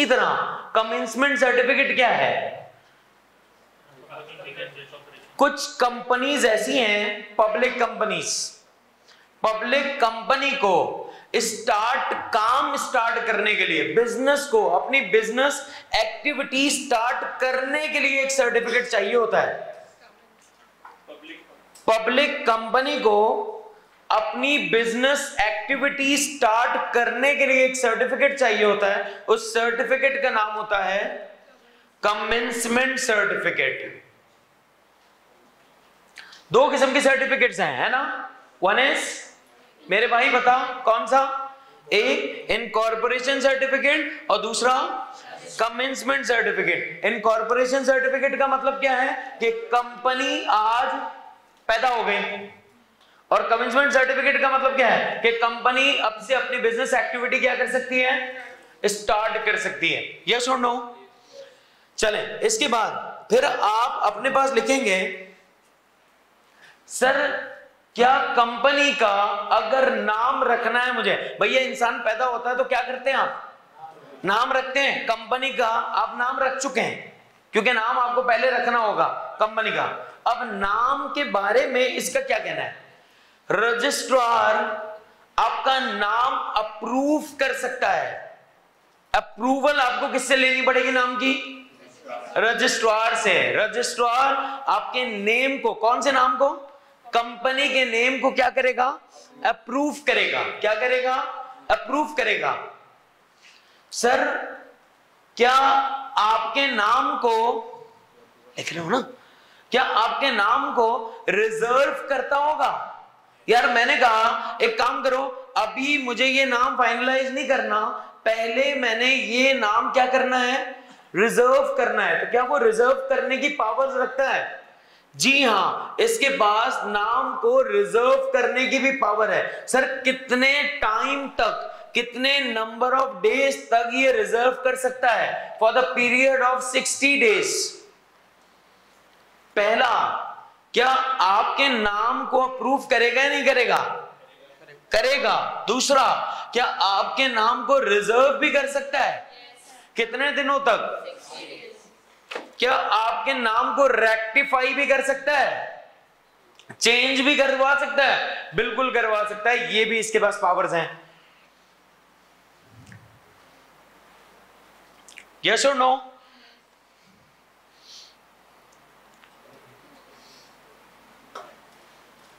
Speaker 1: तरह कमेंसमेंट सर्टिफिकेट क्या है? कुछ कंपनीज ऐसी हैं, पब्लिक कंपनी को काम स्टार्ट करने के लिए, बिजनेस को, अपनी बिजनेस एक्टिविटी स्टार्ट करने के लिए एक सर्टिफिकेट चाहिए होता है। पब्लिक कंपनी को अपनी बिजनेस एक्टिविटी स्टार्ट करने के लिए एक सर्टिफिकेट चाहिए होता है। उस सर्टिफिकेट का नाम होता है कमेंसमेंट सर्टिफिकेट। दो किस्म की सर्टिफिकेट्स हैं, है ना? वन इज, मेरे भाई बता कौन सा? एक इनकॉर्पोरेशन सर्टिफिकेट और दूसरा कमेंसमेंट सर्टिफिकेट। इनकॉर्पोरेशन सर्टिफिकेट का मतलब क्या है कि कंपनी आज पैदा हो गई, और कमेंसमेंट सर्टिफिकेट का मतलब क्या है कि कंपनी अब से अपनी बिजनेस एक्टिविटी क्या कर सकती है? स्टार्ट कर सकती है। यस और नो? चलें, इसके बाद फिर आप अपने पास लिखेंगे सर क्या कंपनी का अगर नाम रखना है मुझे, भैया इंसान पैदा होता है तो क्या करते हैं आप? नाम रखते हैं। कंपनी का आप नाम रख चुके हैं क्योंकि नाम आपको पहले रखना होगा कंपनी का। अब नाम के बारे में इसका क्या कहना है? रजिस्ट्रार आपका नाम अप्रूव कर सकता है। अप्रूवल आपको किससे लेनी पड़ेगी नाम की? रजिस्ट्रार से। रजिस्ट्रार आपके नेम को, कौन से नाम को? कंपनी के नेम को क्या करेगा? अप्रूव करेगा। क्या करेगा? अप्रूव करेगा। सर क्या आपके नाम को, लिख रहे हो ना, क्या आपके नाम को रिजर्व करता होगा? यार मैंने कहा एक काम करो, अभी मुझे ये नाम फाइनलाइज नहीं करना, पहले मैंने ये नाम क्या करना है? रिजर्व करना है। तो क्या वो रिजर्व करने की पावर्स रखता है? जी हां, इसके पास नाम को रिजर्व करने की भी पावर है। सर कितने टाइम तक, कितने नंबर ऑफ डेज तक ये रिजर्व कर सकता है? For the period of 60 days. पहला, क्या आपके नाम को अप्रूव करेगा या नहीं करेगा? करेगा। दूसरा, क्या आपके नाम को रिजर्व भी कर सकता है? कितने दिनों तक? क्या आपके नाम को रेक्टिफाई भी कर सकता है? चेंज भी करवा सकता है? बिल्कुल करवा सकता है। ये भी इसके पास पावर्स हैं। यस और नो?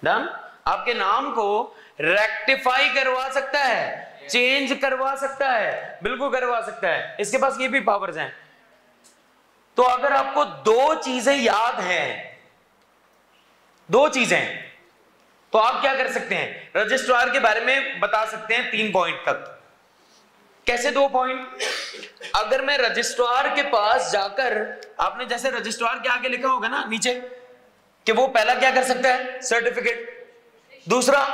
Speaker 1: डन? आपके नाम को रेक्टिफाई करवा सकता है, चेंज करवा सकता है, बिल्कुल करवा सकता है। इसके पास ये भी पावर्स हैं। तो अगर आपको दो चीजें याद हैं, दो चीजें, तो आप क्या कर सकते हैं? रजिस्ट्रार के बारे में बता सकते हैं 3 पॉइंट तक। कैसे 2 पॉइंट? अगर मैं रजिस्ट्रार के पास जाकर, आपने जैसे रजिस्ट्रार के आगे लिखा होगा ना नीचे कि वो पहला क्या कर सकता है? सर्टिफिकेट। दूसरा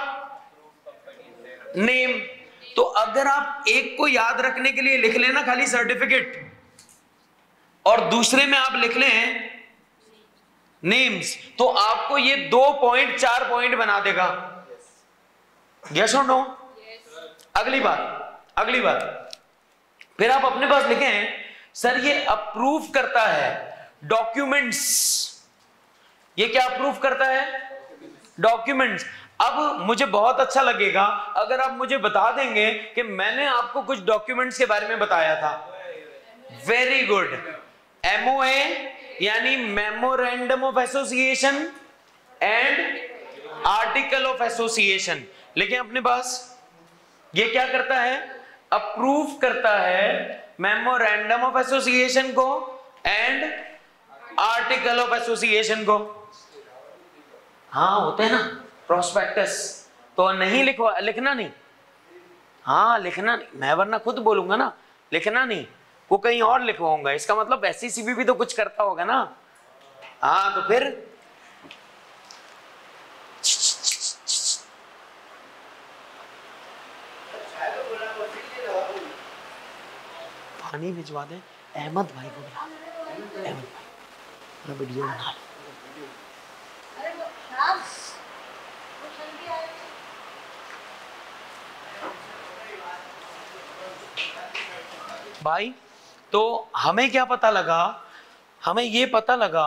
Speaker 1: नेम। तो अगर आप एक को याद रखने के लिए लिख लेना खाली सर्टिफिकेट, और दूसरे में आप लिख लें नेम्स, तो आपको ये 2 पॉइंट 4 पॉइंट बना देगा। यस और नो? अगली बात फिर आप अपने पास लिखें सर ये अप्रूव करता है डॉक्यूमेंट्स ये क्या अप्रूव करता है? डॉक्यूमेंट्स। अब मुझे बहुत अच्छा लगेगा अगर आप मुझे बता देंगे कि मैंने आपको कुछ डॉक्यूमेंट्स के बारे में बताया था। Very good. MOA यानी memorandum of association and article of association. लेकिन अपने पास ये क्या करता है? अप्रूव करता है मेमोरेंडम ऑफ एसोसिएशन को एंड आर्टिकल ऑफ एसोसिएशन को। हाँ होते हैं ना प्रोस्पेक्टस, तो नहीं लिखना नहीं। हाँ लिखना नहीं, मैं वरना खुद बोलूंगा ना, लिखना नहीं, वो कहीं और लिखवाऊंगा। इसका मतलब SECB भी तो कुछ करता होगा ना। हाँ तो फिर पानी भिजवा दे अहमद भाई को। अहमद भाई वीडियो बना लो। भाई तो हमें क्या पता लगा? हमें ये पता लगा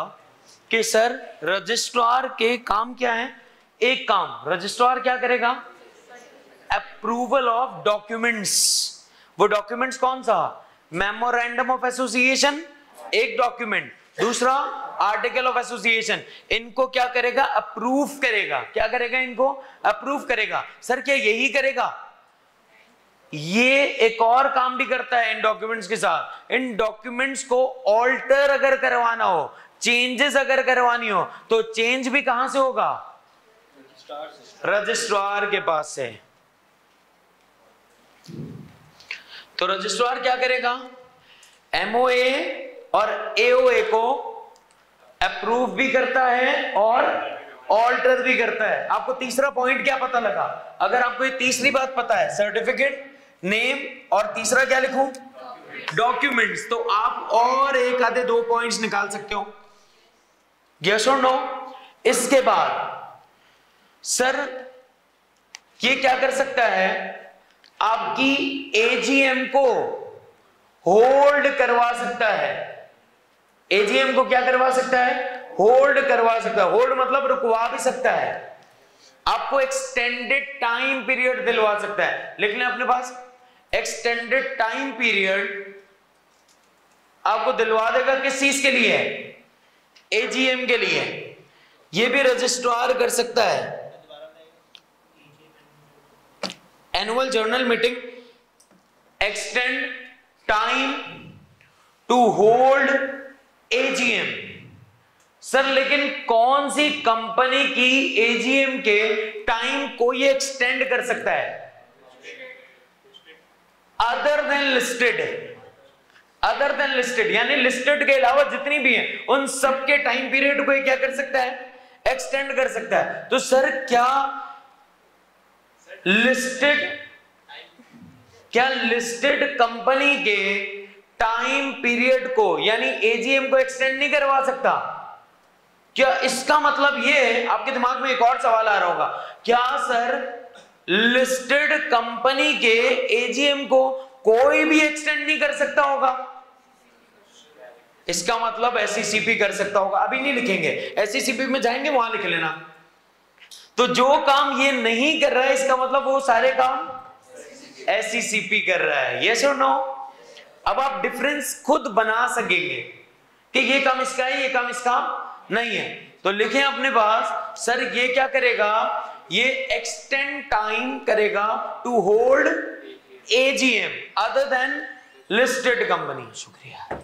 Speaker 1: कि सर रजिस्ट्रार के काम क्या है? एक काम रजिस्ट्रार क्या करेगा? Approval of documents. वो डॉक्यूमेंट्स कौन सा? मेमोरेंडम ऑफ एसोसिएशन एक डॉक्यूमेंट, दूसरा आर्टिकल ऑफ एसोसिएशन। इनको क्या करेगा? अप्रूव करेगा। क्या करेगा? इनको अप्रूव करेगा। सर क्या यही करेगा? ये एक और काम भी करता है इन डॉक्यूमेंट्स के साथ। इन डॉक्यूमेंट्स को ऑल्टर अगर करवाना हो, चेंजेस अगर करवानी हो, तो चेंज भी कहां से होगा? रजिस्ट्रार के पास से। तो रजिस्ट्रार क्या करेगा? MOA और AOA को अप्रूव भी करता है और ऑल्टर भी करता है। आपको तीसरा पॉइंट क्या पता लगा? अगर आपको ये तीसरी बात पता है, सर्टिफिकेट, नेम, और तीसरा क्या लिखूं? डॉक्यूमेंट्स, तो आप और एक आधे दो पॉइंट्स निकाल सकते हो। यस और नो? इसके बाद सर ये क्या कर सकता है? आपकी AGM को होल्ड करवा सकता है। AGM को क्या करवा सकता है? होल्ड करवा सकता है। होल्ड मतलब रुकवा भी सकता है। आपको एक्सटेंडेड टाइम पीरियड दिलवा सकता है। लिख लें अपने पास, एक्सटेंडेड टाइम पीरियड आपको दिलवा देगा। किस चीज के लिए? AGM के लिए। यह भी रजिस्ट्रार कर सकता है। Annual general meeting, extend time to hold AGM। Sir लेकिन कौन सी कंपनी की AGM के टाइम को ये एक्सटेंड कर सकता है? Other than listed. Other than listed यानी लिस्टेड के अलावा जितनी भी हैं उन सबके टाइम पीरियड को ये क्या कर सकता है? एक्सटेंड कर सकता है। तो सर क्या लिस्टेड कंपनी के टाइम पीरियड को यानी AGM को एक्सटेंड नहीं करवा सकता? क्या इसका मतलब ये? आपके दिमाग में एक और सवाल आ रहा होगा, क्या सर लिस्टेड कंपनी के AGM को कोई भी एक्सटेंड नहीं कर सकता होगा? इसका मतलब SECP कर सकता होगा। अभी नहीं लिखेंगे, SECP में जाएंगे वहां लिख लेना। तो जो काम ये नहीं कर रहा है इसका मतलब वो सारे काम SECP कर रहा है। यस और नो? अब आप डिफरेंस खुद बना सकेंगे कि ये काम इसका है, ये काम इसका नहीं है। तो लिखें अपने पास, सर ये क्या करेगा? ये एक्सटेंड टाइम करेगा to hold AGM other than listed company. शुक्रिया।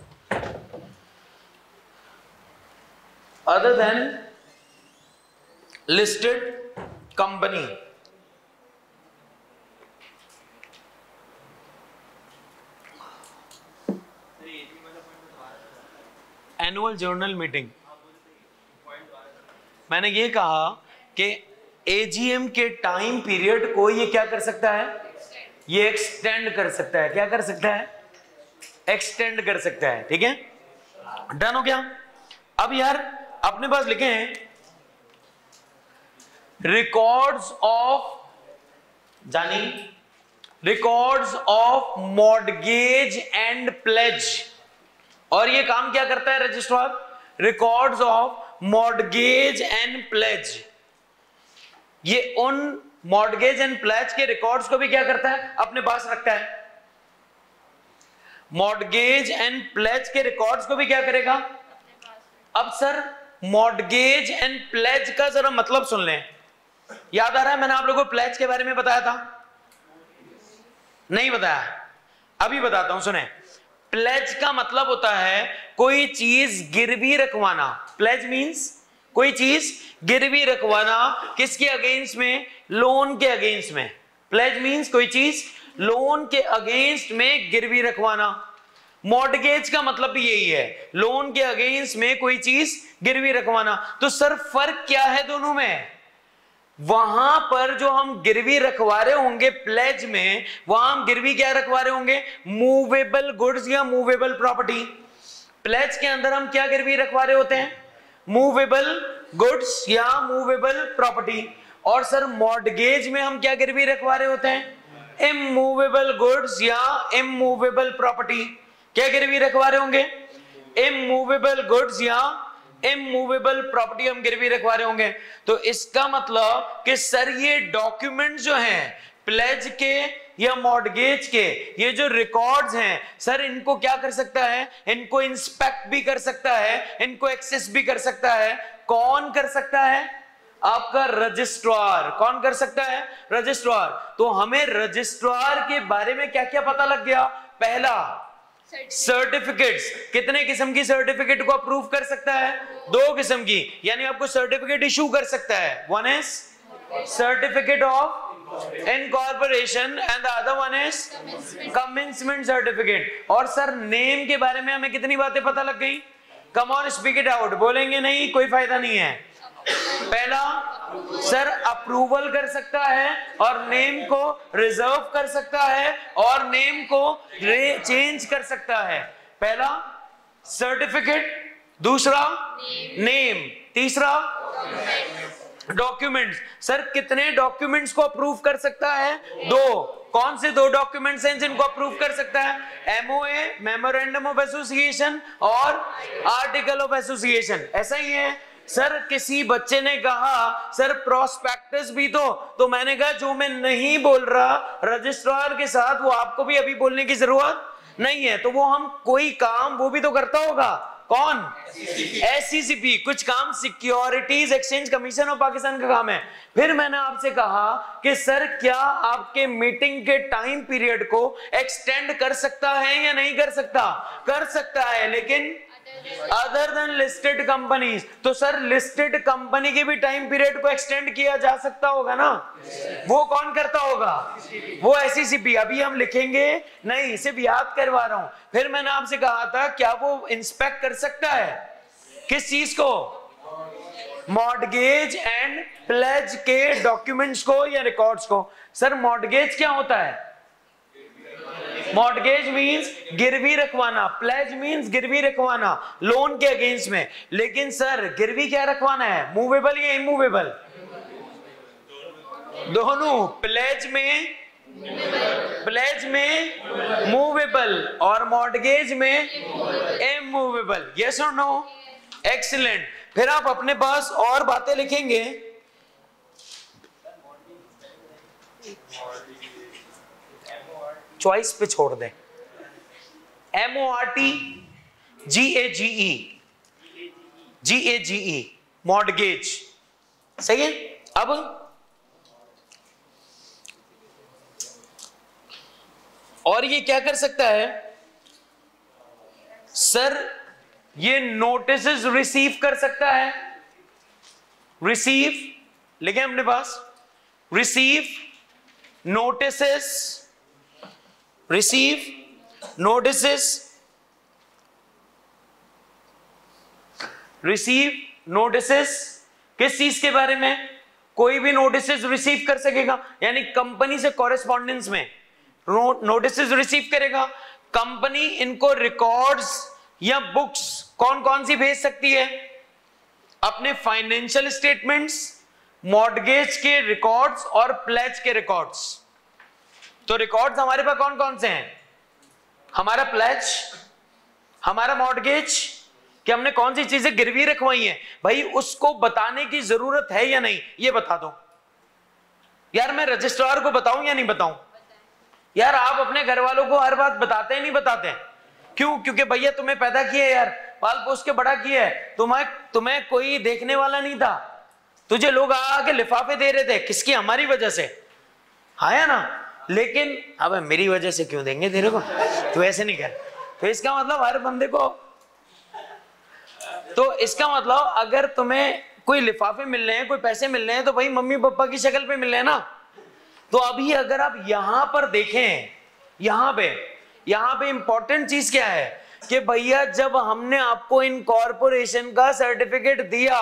Speaker 1: Other than listed company. Annual general meeting, मैंने ये कहा कि AGM के टाइम पीरियड को ये क्या कर सकता है? ये एक्सटेंड कर सकता है। क्या कर सकता है? एक्सटेंड कर सकता है। ठीक है, डन हो गया। अब यार अपने पास लिखे हैं रिकॉर्ड्स ऑफ, जानी records of mortgage and pledge. और ये काम क्या करता है registrar? Records of mortgage and pledge, ये उन मॉर्गेज एंड प्लेज के रिकॉर्ड्स को भी क्या करता है, अपने पास रखता है। मॉर्गेज एंड प्लेज के रिकॉर्ड्स को भी क्या करेगा। अब सर मॉर्गेज एंड प्लेज का जरा मतलब सुन लें, याद आ रहा है मैंने आप लोगों को प्लेज के बारे में बताया था, नहीं बताया, अभी बताता हूं सुने। प्लेज का मतलब होता है कोई चीज गिरवी रखवाना। प्लेज मींस कोई चीज गिरवी रखवाना, किसके अगेंस्ट में, लोन के अगेंस्ट में। प्लेज मींस कोई चीज लोन के अगेंस्ट में गिरवी रखवाना। मॉर्गेज का मतलब भी यही है, लोन के अगेंस्ट में कोई चीज गिरवी रखवाना। तो सर फर्क क्या है दोनों में, वहां पर जो हम गिरवी रखवा रहे होंगे प्लेज में, वहां हम गिरवी क्या रखवा रहे होंगे, मूवेबल गुड्स या मूवेबल प्रॉपर्टी। प्लेज के अंदर हम क्या गिरवी रखवा रहे होते हैं, मूवेबल गुड्स या मूवेबल प्रॉपर्टी। और सर मॉर्गेज में हम क्या गिरवी रखवा रहे होते हैं, इमूवेबल गुड्स या इमूवेबल प्रॉपर्टी। क्या गिरवी रखवा रहे होंगे, इमूवेबल गुड्स या इमूवेबल प्रॉपर्टी हम गिरवी रखवा रहे होंगे। तो इसका मतलब कि सर ये डॉक्यूमेंट जो हैं प्लेज के या मॉर्गेज के, ये जो रिकॉर्ड्स हैं सर, इनको क्या कर सकता है, इनको इंस्पेक्ट भी कर सकता है, इनको एक्सेस भी कर सकता है। कौन कर सकता है, आपका रजिस्ट्रार। कौन कर सकता है, रजिस्ट्रार। तो हमें रजिस्ट्रार के बारे में क्या क्या पता लग गया, पहला सर्टिफिकेट्स, कितने किस्म की सर्टिफिकेट को अप्रूव कर सकता है, 2 किस्म की, यानी आपको सर्टिफिकेट इशू कर सकता है। One is certificate of incorporation and the other one is commencement certificate. और सर नेम के बारे में हमें कितनी बातें पता लग गई, कम ऑन स्पीक इट आउट, बोलेंगे नहीं कोई फायदा नहीं है। पहला सर अप्रूवल कर सकता है और नेम को रिजर्व कर सकता है और नेम को चेंज कर सकता है। पहला सर्टिफिकेट, दूसरा नेम, तीसरा डॉक्यूमेंट्स। सर कितने डॉक्यूमेंट्स को अप्रूव कर सकता है, 2। कौन से 2 डॉक्यूमेंट्स हैं जिनको अप्रूव कर सकता है, एमओए मेमोरेंडम ऑफ एसोसिएशन और आर्टिकल ऑफ एसोसिएशन। ऐसा ही है सर। किसी बच्चे ने कहा सर प्रोस्पेक्टस भी तो मैंने कहा जो मैं नहीं बोल रहा रजिस्ट्रार के साथ, वो आपको भी अभी बोलने की जरूरत नहीं है। तो वो हम कोई काम वो भी तो करता होगा, कौन, SCCP, कुछ काम securities exchange commission of Pakistan का काम है। फिर मैंने आपसे कहा कि सर क्या आपके मीटिंग के टाइम पीरियड को एक्सटेंड कर सकता है या नहीं कर सकता, कर सकता है, लेकिन अदर देन लिस्टेड कंपनीज। तो सर लिस्टेड कंपनी के भी टाइम पीरियड को एक्सटेंड किया जा सकता होगा ना, वो कौन करता होगा, वो SCCP। अभी हम लिखेंगे नहीं, सिर्फ याद करवा रहा हूं। फिर मैंने आपसे कहा था क्या वो इंस्पेक्ट कर सकता है, किस चीज को, मॉर्गेज एंड प्लेज के डॉक्यूमेंट्स को या रिकॉर्ड्स को। सर मॉर्गेज क्या होता है, मॉर्गेज मींस गिरवी रखवाना, प्लेज मींस गिरवी रखवाना लोन के अगेंस्ट में। लेकिन सर गिरवी क्या रखवाना है, मूवेबल या इमूवेबल, दोनों। प्लेज में मूवेबल और मॉर्गेज में इमूवेबल। यस और नो, एक्सीलेंट। फिर आप अपने पास और बातें लिखेंगे, चॉइस पे छोड़ दें। MORT GAGE मॉर्गेज, सही है। अब और ये क्या कर सकता है सर, ये नोटिस रिसीव कर सकता है, रिसीव लिखे अपने पास, receive notices, receive notices, receive notices किस चीज के बारे में, कोई भी नोटिसेस रिसीव कर सकेगा, यानी कंपनी से कॉरेस्पॉन्डेंस में नोटिसेस रिसीव करेगा। कंपनी इनको रिकॉर्ड्स या बुक्स कौन कौन सी भेज सकती है, अपने फाइनेंशियल स्टेटमेंट्स, मॉर्गेज के रिकॉर्ड्स और प्लेज के रिकॉर्ड्स। तो रिकॉर्ड्स हमारे पास कौन कौन से हैं, हमारा प्लेज, हमारा मॉर्गेज, कि हमने कौन सी चीजें गिरवी रखवाई हैं, भाई उसको बताने की जरूरत है या नहीं, ये बता दो यार। मैं रजिस्ट्रार को बताऊं या नहीं बताऊं? यार आप अपने घर वालों को हर बात बताते हैं नहीं बताते? क्यों? क्योंकि भैया तुम्हें पैदा किया यार, पाल पोस के बड़ा किया है, तुम्हें कोई देखने वाला नहीं था, तुझे लोग आके लिफाफे दे रहे थे, किसकी? हमारी वजह से, आया ना? लेकिन अब मेरी वजह से क्यों देंगे तेरे को, तू ऐसे नहीं कर। तो इसका मतलब हर बंदे को, तो इसका मतलब अगर तुम्हें कोई लिफाफे मिल रहे हैं, कोई पैसे मिल रहे हैं, तो भाई मम्मी पापा की शक्ल पे मिल रहे हैं ना। तो अभी अगर आप यहां पर देखें, यहां पे इंपॉर्टेंट चीज क्या है कि भैया जब हमने आपको इनकॉर्पोरेशन का सर्टिफिकेट दिया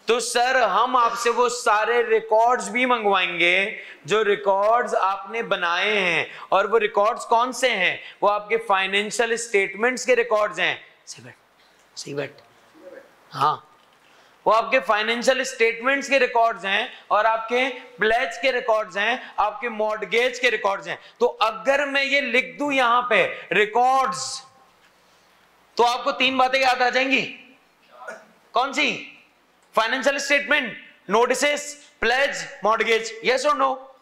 Speaker 1: तो सर हम आपसे वो सारे रिकॉर्ड्स भी मंगवाएंगे जो रिकॉर्ड्स आपने बनाए हैं। और वो रिकॉर्ड्स कौन से हैं? वो आपके फाइनेंशियल स्टेटमेंट्स के रिकॉर्ड्स हैं। सही बैठ। हाँ, वो आपके फाइनेंशियल स्टेटमेंट्स के रिकॉर्ड्स हैं और आपके प्लेज के रिकॉर्ड्स हैं, आपके मॉर्गेज के रिकॉर्ड्स हैं। तो अगर मैं ये लिख दूं यहां पे रिकॉर्ड्स, तो आपको 3 बातें याद आ जाएंगी। कौन सी? Financial statement, notices, pledge, mortgage. Yes और नो?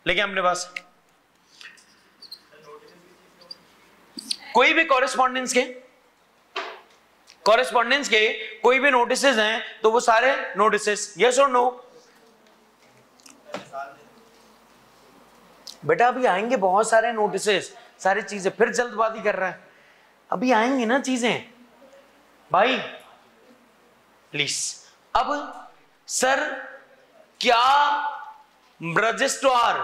Speaker 1: लेकिन अपने पास कोई भी कॉरेस्पॉन्डेंस के कोई भी नोटिसेस हैं तो वो सारे नोटिसेस। यस और नो? बेटा अभी आएंगे बहुत सारे नोटिसेस, सारी चीजें, फिर जल्दबाजी कर रहा है, अभी आएंगे ना चीजें भाई, प्लीज। अब सर क्या रजिस्ट्रार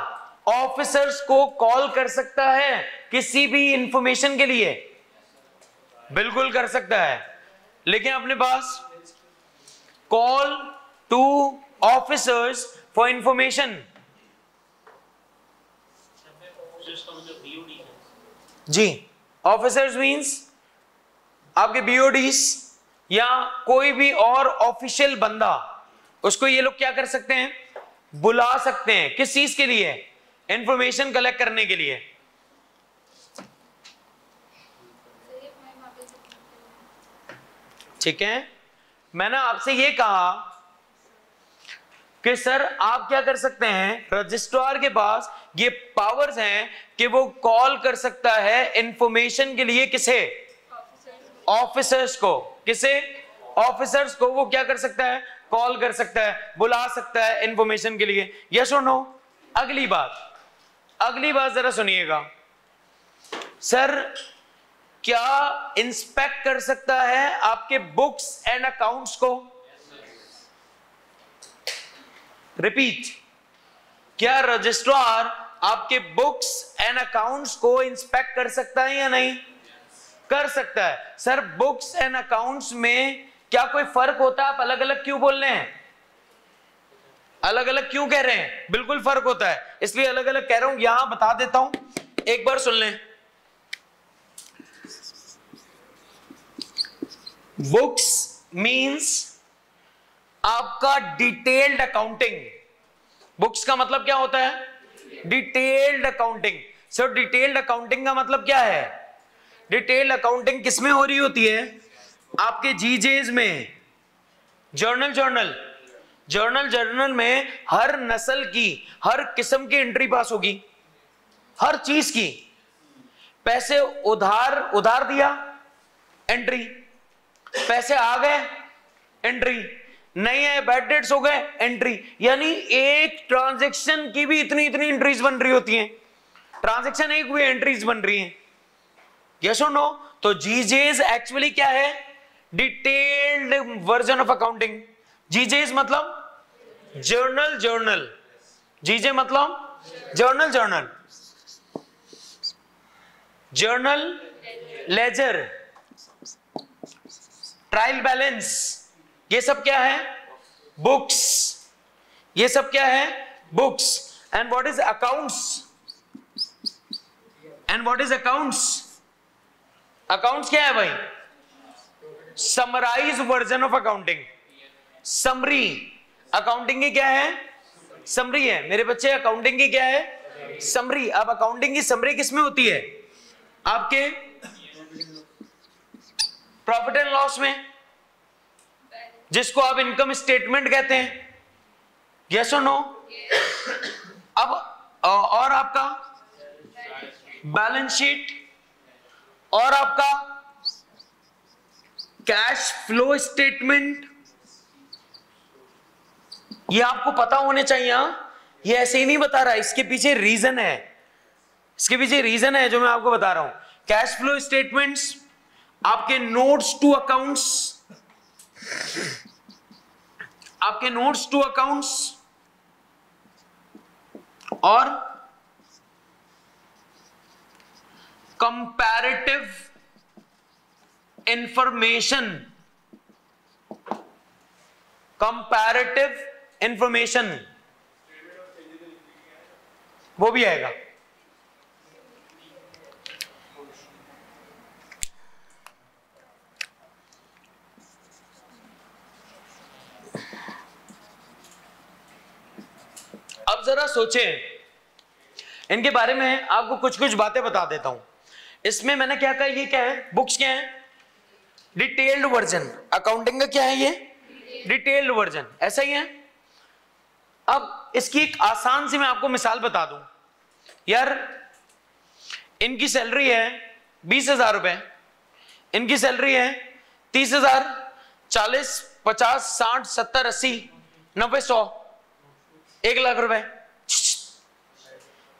Speaker 1: ऑफिसर्स को कॉल कर सकता है किसी भी इंफॉर्मेशन के लिए? बिल्कुल कर सकता है। लेकिन अपने पास call to officers for information, जी ऑफिसर्स मींस आपके बीओडीज या कोई भी और ऑफिशियल बंदा, उसको ये लोग क्या कर सकते हैं? बुला सकते हैं। किस चीज के लिए? इंफॉर्मेशन कलेक्ट करने के लिए। ठीक है, मैंने आपसे ये कहा कि सर आप क्या कर सकते हैं, रजिस्ट्रार के पास ये पावर्स हैं कि वो कॉल कर सकता है इंफॉर्मेशन के लिए। किसे? ऑफिसर्स को। किसे? ऑफिसर्स को वो क्या कर सकता है? कॉल कर सकता है, बुला सकता है इंफॉर्मेशन के लिए। यस और नो? अगली बात जरा सुनिएगा। सर क्या इंस्पेक्ट कर सकता है आपके बुक्स एंड अकाउंट्स को? रिपीट, क्या रजिस्ट्रार आपके बुक्स एंड अकाउंट्स को इंस्पेक्ट कर सकता है या नहीं? कर सकता है। सर बुक्स एंड अकाउंट्स में क्या कोई फर्क होता है? आप अलग अलग क्यों बोल रहे हैं? अलग अलग क्यों कह रहे हैं? बिल्कुल फर्क होता है, इसलिए अलग अलग कह रहा हूं। यहां बता देता हूं, एक बार सुन लें। बुक्स मींस आपका डिटेल्ड अकाउंटिंग। बुक्स का मतलब क्या होता है? Detailed accounting. Sir detailed accounting का मतलब क्या है? डिटेल्ड अकाउंटिंग किसमें हो रही होती है? आपके जीजेज में। जर्नल में हर नस्ल की, हर किस्म की एंट्री पास होगी, हर चीज की। पैसे उधार दिया, एंट्री। पैसे आ गए, एंट्री। नहीं है, बैड डेट्स हो गए, एंट्री। यानी एक ट्रांजैक्शन की भी इतनी एंट्रीज बन रही होती हैं। ट्रांजैक्शन एक हुई, एंट्रीज बन रही हैं। यस और नो? तो जीजेज एक्चुअली क्या है? Detailed version of accounting. GJs मतलब जर्नल। जीजे मतलब जर्नल, लेजर, ट्रायल बैलेंस, ये सब क्या है? बुक्स। ये सब क्या है? Books. And what is accounts? Accounts क्या है भाई? Summarise version of accounting. Summary accounting की क्या है? समरी है। मेरे बच्चे अकाउंटिंग की क्या है? समरी। अब अकाउंटिंग की समरी किसमें होती है? आपके प्रॉफिट एंड लॉस में, जिसको आप इनकम स्टेटमेंट कहते हैं, यस और नो? अब और आपका बैलेंस शीट और आपका कैश फ्लो स्टेटमेंट, ये आपको पता होने चाहिए। ये ऐसे ही नहीं बता रहा, इसके पीछे रीजन है, इसके पीछे रीजन है जो मैं आपको बता रहा हूं। कैश फ्लो स्टेटमेंट्स, आपके नोट्स टू अकाउंट्स, आपके नोट्स टू अकाउंट्स और कंपैरेटिव इंफॉर्मेशन, कंपैरेटिव इंफॉर्मेशन वो भी आएगा। अब जरा सोचें इनके बारे में, आपको कुछ कुछ बातें बता देता हूं। इसमें मैंने क्या कहा, ये क्या है, बुक्स क्या है, डिटेल्ड वर्जन। अकाउंटिंग का क्या है, ये डिटेल्ड वर्जन, ऐसा ही है। अब इसकी एक आसान सी मैं आपको मिसाल बता दूं। यार इनकी सैलरी है 20,000 रुपए, इनकी सैलरी है 30,000, 40, 50, 60, 70, 80, 90, 100, 1 लाख रुपए,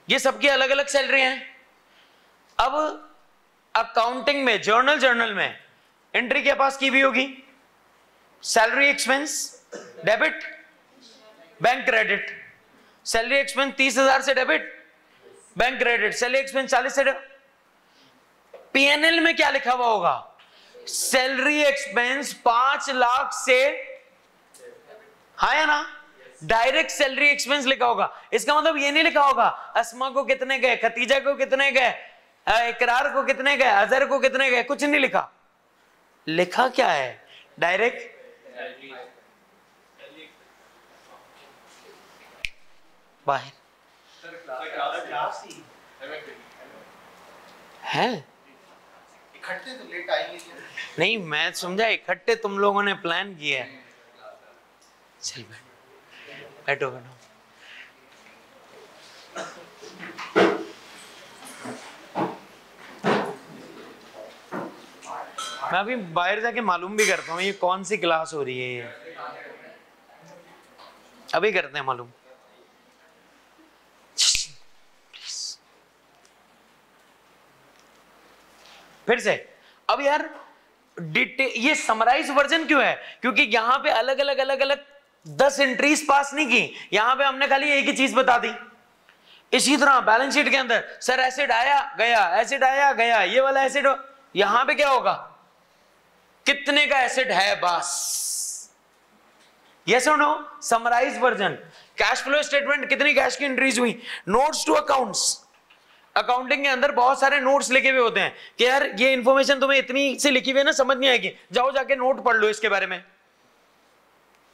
Speaker 1: ये सबकी अलग अलग सैलरी हैं। अब अकाउंटिंग में जर्नल में एंट्री के पास की भी होगी, salary expense debit, bank credit. Salary expense 30,000 से debit, bank credit. Salary expense 40 से डेबिट। पीएनएल में क्या लिखा हुआ होगा, सैलरी एक्सपेंस 5 लाख से, हाँ या ना, डायरेक्ट सैलरी एक्सपेंस लिखा होगा। इसका मतलब ये नहीं लिखा होगा अस्मा को कितने गए, खतीजा को कितने गए, इकरार को कितने गए, अजहर को कितने गए, कुछ नहीं लिखा। लिखा क्या है, डायरेक्ट बाहर है।
Speaker 3: इकट्ठे तो लेट आएंगे
Speaker 1: नहीं, मैं समझा इकट्ठे तुम लोगों ने प्लान किया है। चल बैठो बैठो। मैं अभी बाहर जाके मालूम भी करता हूँ ये कौन सी क्लास हो रही है, ये अभी करते हैं मालूम। फिर से अब यार ये समराइज वर्जन क्यों है, क्योंकि यहां पे अलग अलग 10 एंट्रीज पास नहीं की, यहां पे हमने खाली एक ही चीज बता दी। इसी तरह बैलेंस शीट के अंदर सर एसिड आया गया, एसिड आया गया, ये वाला एसिड, यहां पे क्या होगा, कितने का एसिड है बस। यस और no, summarise version. Cash flow statement, कितनी कैश की एंट्रीज हुई। नोट्स टू अकाउंट्स, अकाउंटिंग के अंदर बहुत सारे नोट्स लिखे हुए होते हैं कि यार ये इंफॉर्मेशन तुम्हें इतनी से लिखी हुई है ना, समझ नहीं आएगी, जाओ जाके नोट पढ़ लो इसके बारे में।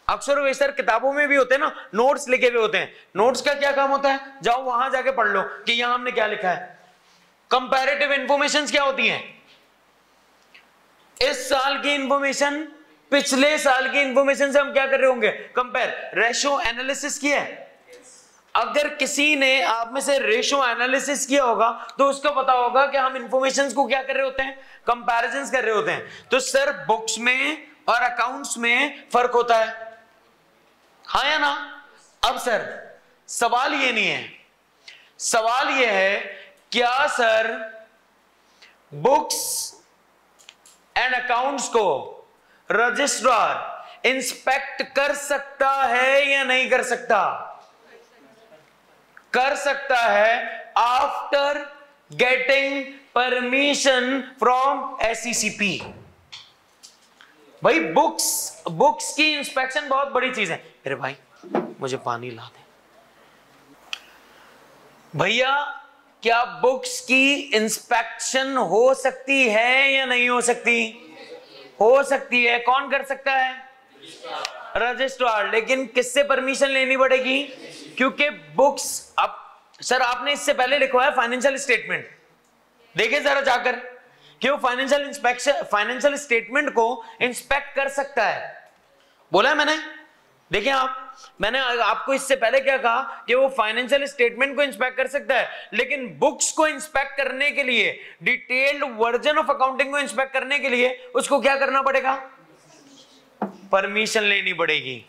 Speaker 1: अक्सर वैसे किताबों में भी होते हैं ना, नोट्स लिखे हुए होते हैं। नोट्स का क्या काम होता है, जाओ वहां जाके पढ़ लो कि यहां हमने क्या लिखा है। कंपैरेटिव इंफॉर्मेशन क्या होती है, इस साल की इंफॉर्मेशन पिछले साल की इंफॉर्मेशन से हम क्या कर रहे होंगे, कंपेयर। रेशो एनालिसिस किया है, अगर किसी ने आप में से रेशो एनालिसिस किया होगा तो उसको पता होगा कि हम इंफॉर्मेशन को क्या कर रहे होते हैं, कंपैरिजंस कर रहे होते हैं। तो सर बुक्स में और अकाउंट्स में फर्क होता है, हाँ या ना। अब सर सवाल ये नहीं है, सवाल ये है क्या सर बुक्स एंड अकाउंट्स को रजिस्ट्रार इंस्पेक्ट कर सकता है या नहीं कर सकता। कर सकता है after getting permission from SECP. भाई बुक्स की इंस्पेक्शन बहुत बड़ी चीज है। अरे भाई मुझे पानी ला दे भैया, क्या बुक्स की इंस्पेक्शन हो सकती है या नहीं हो सकती, हो सकती है। कौन कर सकता है, रजिस्ट्रार। लेकिन किससे परमिशन लेनी पड़ेगी, क्योंकि बुक्स, अब सर आपने इससे पहले लिखा है फाइनेंशियल स्टेटमेंट, देखें जरा जाकर कि वो फाइनेंशियल स्टेटमेंट को इंस्पेक्ट कर सकता है। बोला है मैंने? देखिए मैंने आपको इससे पहले क्या कहा कि वो फाइनेंशियल स्टेटमेंट को इंस्पेक्ट कर सकता है, लेकिन बुक्स को इंस्पेक्ट करने के लिए, डिटेल्ड वर्जन ऑफ अकाउंटिंग को इंस्पेक्ट करने के लिए उसको क्या करना पड़ेगा? परमिशन लेनी पड़ेगी।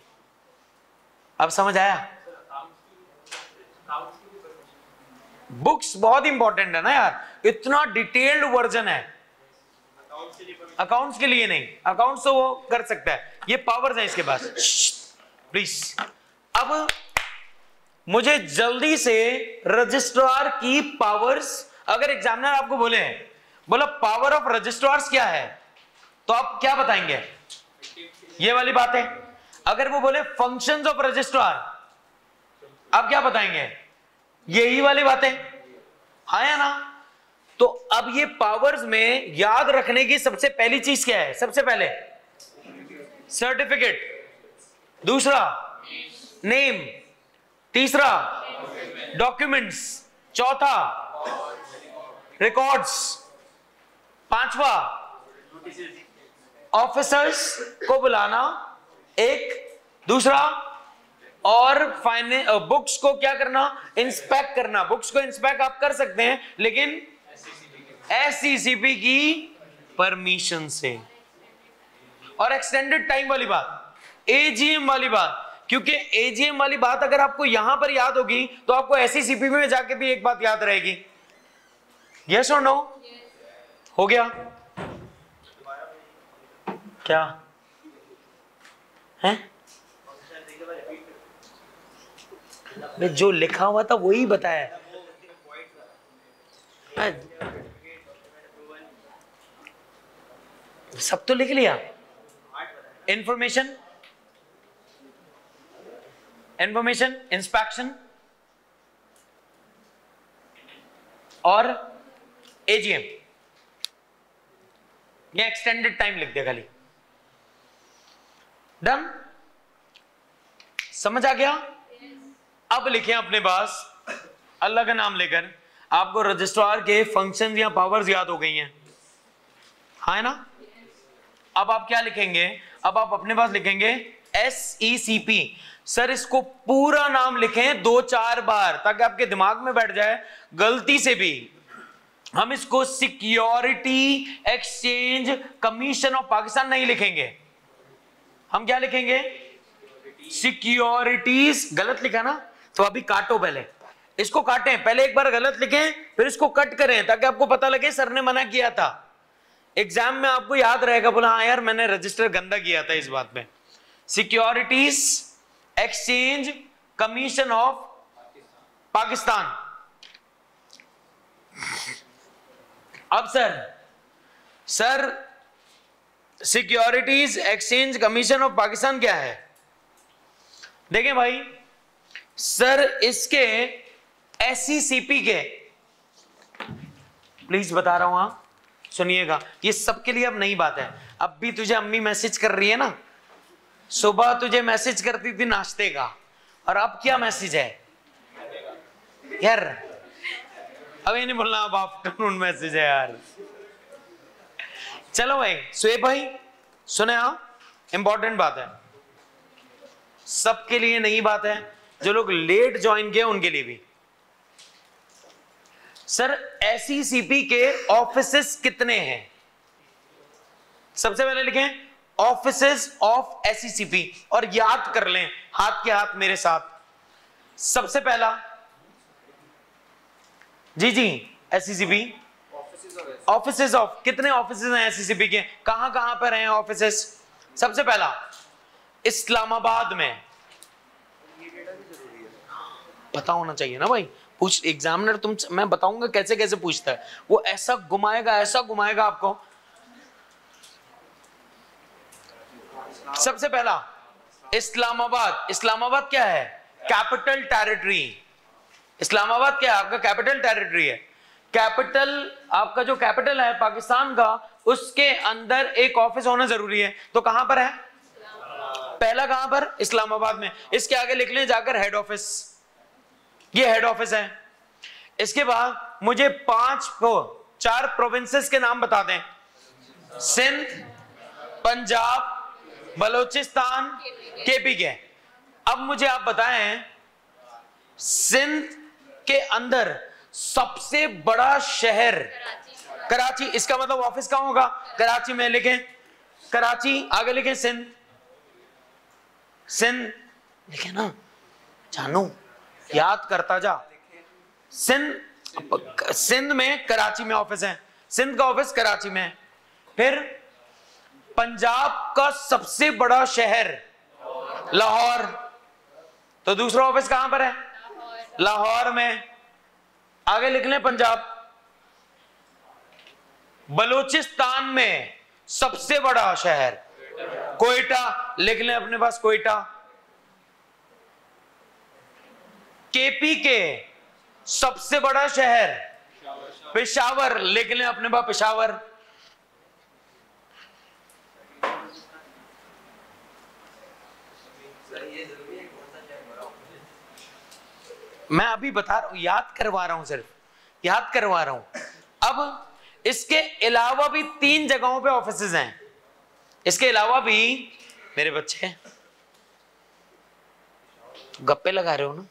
Speaker 1: अब समझ आया? बुक्स बहुत इंपॉर्टेंट है ना यार, इतना डिटेल्ड वर्जन है। अकाउंट्स के लिए नहीं, अकाउंट्स तो वो कर सकता है, ये पावर्स है इसके पास। प्लीज अब मुझे जल्दी से रजिस्ट्रार की पावर्स, अगर एग्जामिनर आपको बोला पावर ऑफ रजिस्ट्रार्स क्या है, तो आप क्या बताएंगे? ये वाली बात है। अगर वो बोले फंक्शंस ऑफ रजिस्ट्रार, आप क्या बताएंगे? यही वाली बातें, हाँ या ना? तो अब ये पावर्स में याद रखने की सबसे पहली चीज क्या है? सबसे पहले सर्टिफिकेट, दूसरा नेम, तीसरा डॉक्यूमेंट्स, चौथा रिकॉर्ड्स, पांचवा ऑफिसर्स को बुलाना, एक दूसरा, और बुक्स को क्या करना? इंस्पेक्ट करना। बुक्स को इंस्पेक्ट आप कर सकते हैं, लेकिन SECP की परमिशन से। और एक्सटेंडेड टाइम वाली बात, AGM वाली बात, क्योंकि AGM वाली बात अगर आपको यहां पर याद होगी तो आपको SECP में जाके भी एक बात याद रहेगी। यस और नो? हो गया क्या है? जो लिखा हुआ था वही बताया। सब तो लिख लिया। इंफॉर्मेशन, इंस्पेक्शन और AGM, ये एक्सटेंडेड टाइम लिख दे खाली। डन? समझ आ गया? अब लिखें अपने पास अल्लाह का नाम लेकर, आपको रजिस्ट्रार के फंक्शंस या पावर्स याद हो गई हैं, हाँ है ना? अब आप क्या लिखेंगे? अब आप अपने पास लिखेंगे SECP। सर इसको पूरा नाम लिखें 2-4 बार ताकि आपके दिमाग में बैठ जाए। गलती से भी हम इसको security exchange commission of Pakistan नहीं लिखेंगे। हम क्या लिखेंगे? सिक्योरिटीज। गलत लिखा ना, तो अभी काटो, पहले इसको काटें, पहले एक बार गलत लिखें फिर इसको कट करें ताकि आपको पता लगे सर ने मना किया था। एग्जाम में आपको याद रहेगा, बोला हाँ यार मैंने रजिस्टर गंदा किया था इस बात में। Securities exchange commission of Pakistan. अब sir securities exchange commission of Pakistan क्या है? देखें भाई, सर इसके SECP के, प्लीज बता रहा हूं, हाँ सुनिएगा, ये सबके लिए अब नई बात है। अब भी तुझे अम्मी मैसेज कर रही है ना, सुबह तुझे मैसेज करती थी नाश्ते का, और अब क्या मैसेज है यार? अब ये नहीं बोलना अब आफ्टरनून मैसेज है यार। चलो भाई, सुहेब भाई सुने, हाँ इंपॉर्टेंट बात है, सबके लिए नई बात है, जो लोग लेट ज्वाइन किए उनके लिए भी। सर SECP के ऑफिसेस कितने हैं? सबसे पहले लिखें ऑफिसेस ऑफ SECP और याद कर लें हाथ के हाथ मेरे साथ। सबसे पहला जी SECP ऑफिसेस ऑफ, कितने ऑफिसेस हैं SECP के? कहां कहां पर हैं ऑफिसेस? सबसे पहला इस्लामाबाद में, पता होना चाहिए ना भाई, पूछ एग्जामिनर तुम, मैं बताऊंगा कैसे कैसे पूछता है, वो ऐसा घुमाएगा आपको। सबसे पहला इस्लामाबाद। इस्लामाबाद क्या है? Capital territory. इस्लामाबाद क्या है? आपका कैपिटल टेरिटरी है। कैपिटल, आपका जो कैपिटल है पाकिस्तान का, उसके अंदर एक ऑफिस होना जरूरी है, तो कहां पर है? पहला कहां पर? इस्लामाबाद में। इसके आगे लिख लें जाकर हेड ऑफिस, ये हेड ऑफिस है। इसके बाद मुझे 4 प्रोविंसेस के नाम बता दें। सिंध, पंजाब, बलूचिस्तान, केपी के। अब मुझे आप बताएं सिंध के अंदर सबसे बड़ा शहर कराची, इसका मतलब ऑफिस कहां होगा? कराची में। लिखें कराची, आगे लिखें सिंध, सिंध लिखें ना, जानू याद करता जा। सिंध में कराची में ऑफिस है, सिंध का ऑफिस कराची में है। फिर पंजाब का सबसे बड़ा शहर लाहौर, तो दूसरा ऑफिस कहां पर है? लाहौर में। आगे लिख लें पंजाब। बलूचिस्तान में सबसे बड़ा शहर कोयटा, लिख लें अपने पास कोयटा। केपी के सबसे बड़ा शहर पेशावर, लिख लें अपने पास पेशावर। मैं अभी बता रहा हूं, याद करवा रहा हूं, सिर्फ याद करवा रहा हूं। अब इसके अलावा भी 3 जगहों पे ऑफिसेज हैं। इसके अलावा भी मेरे बच्चे गप्पे लगा रहे हो ना,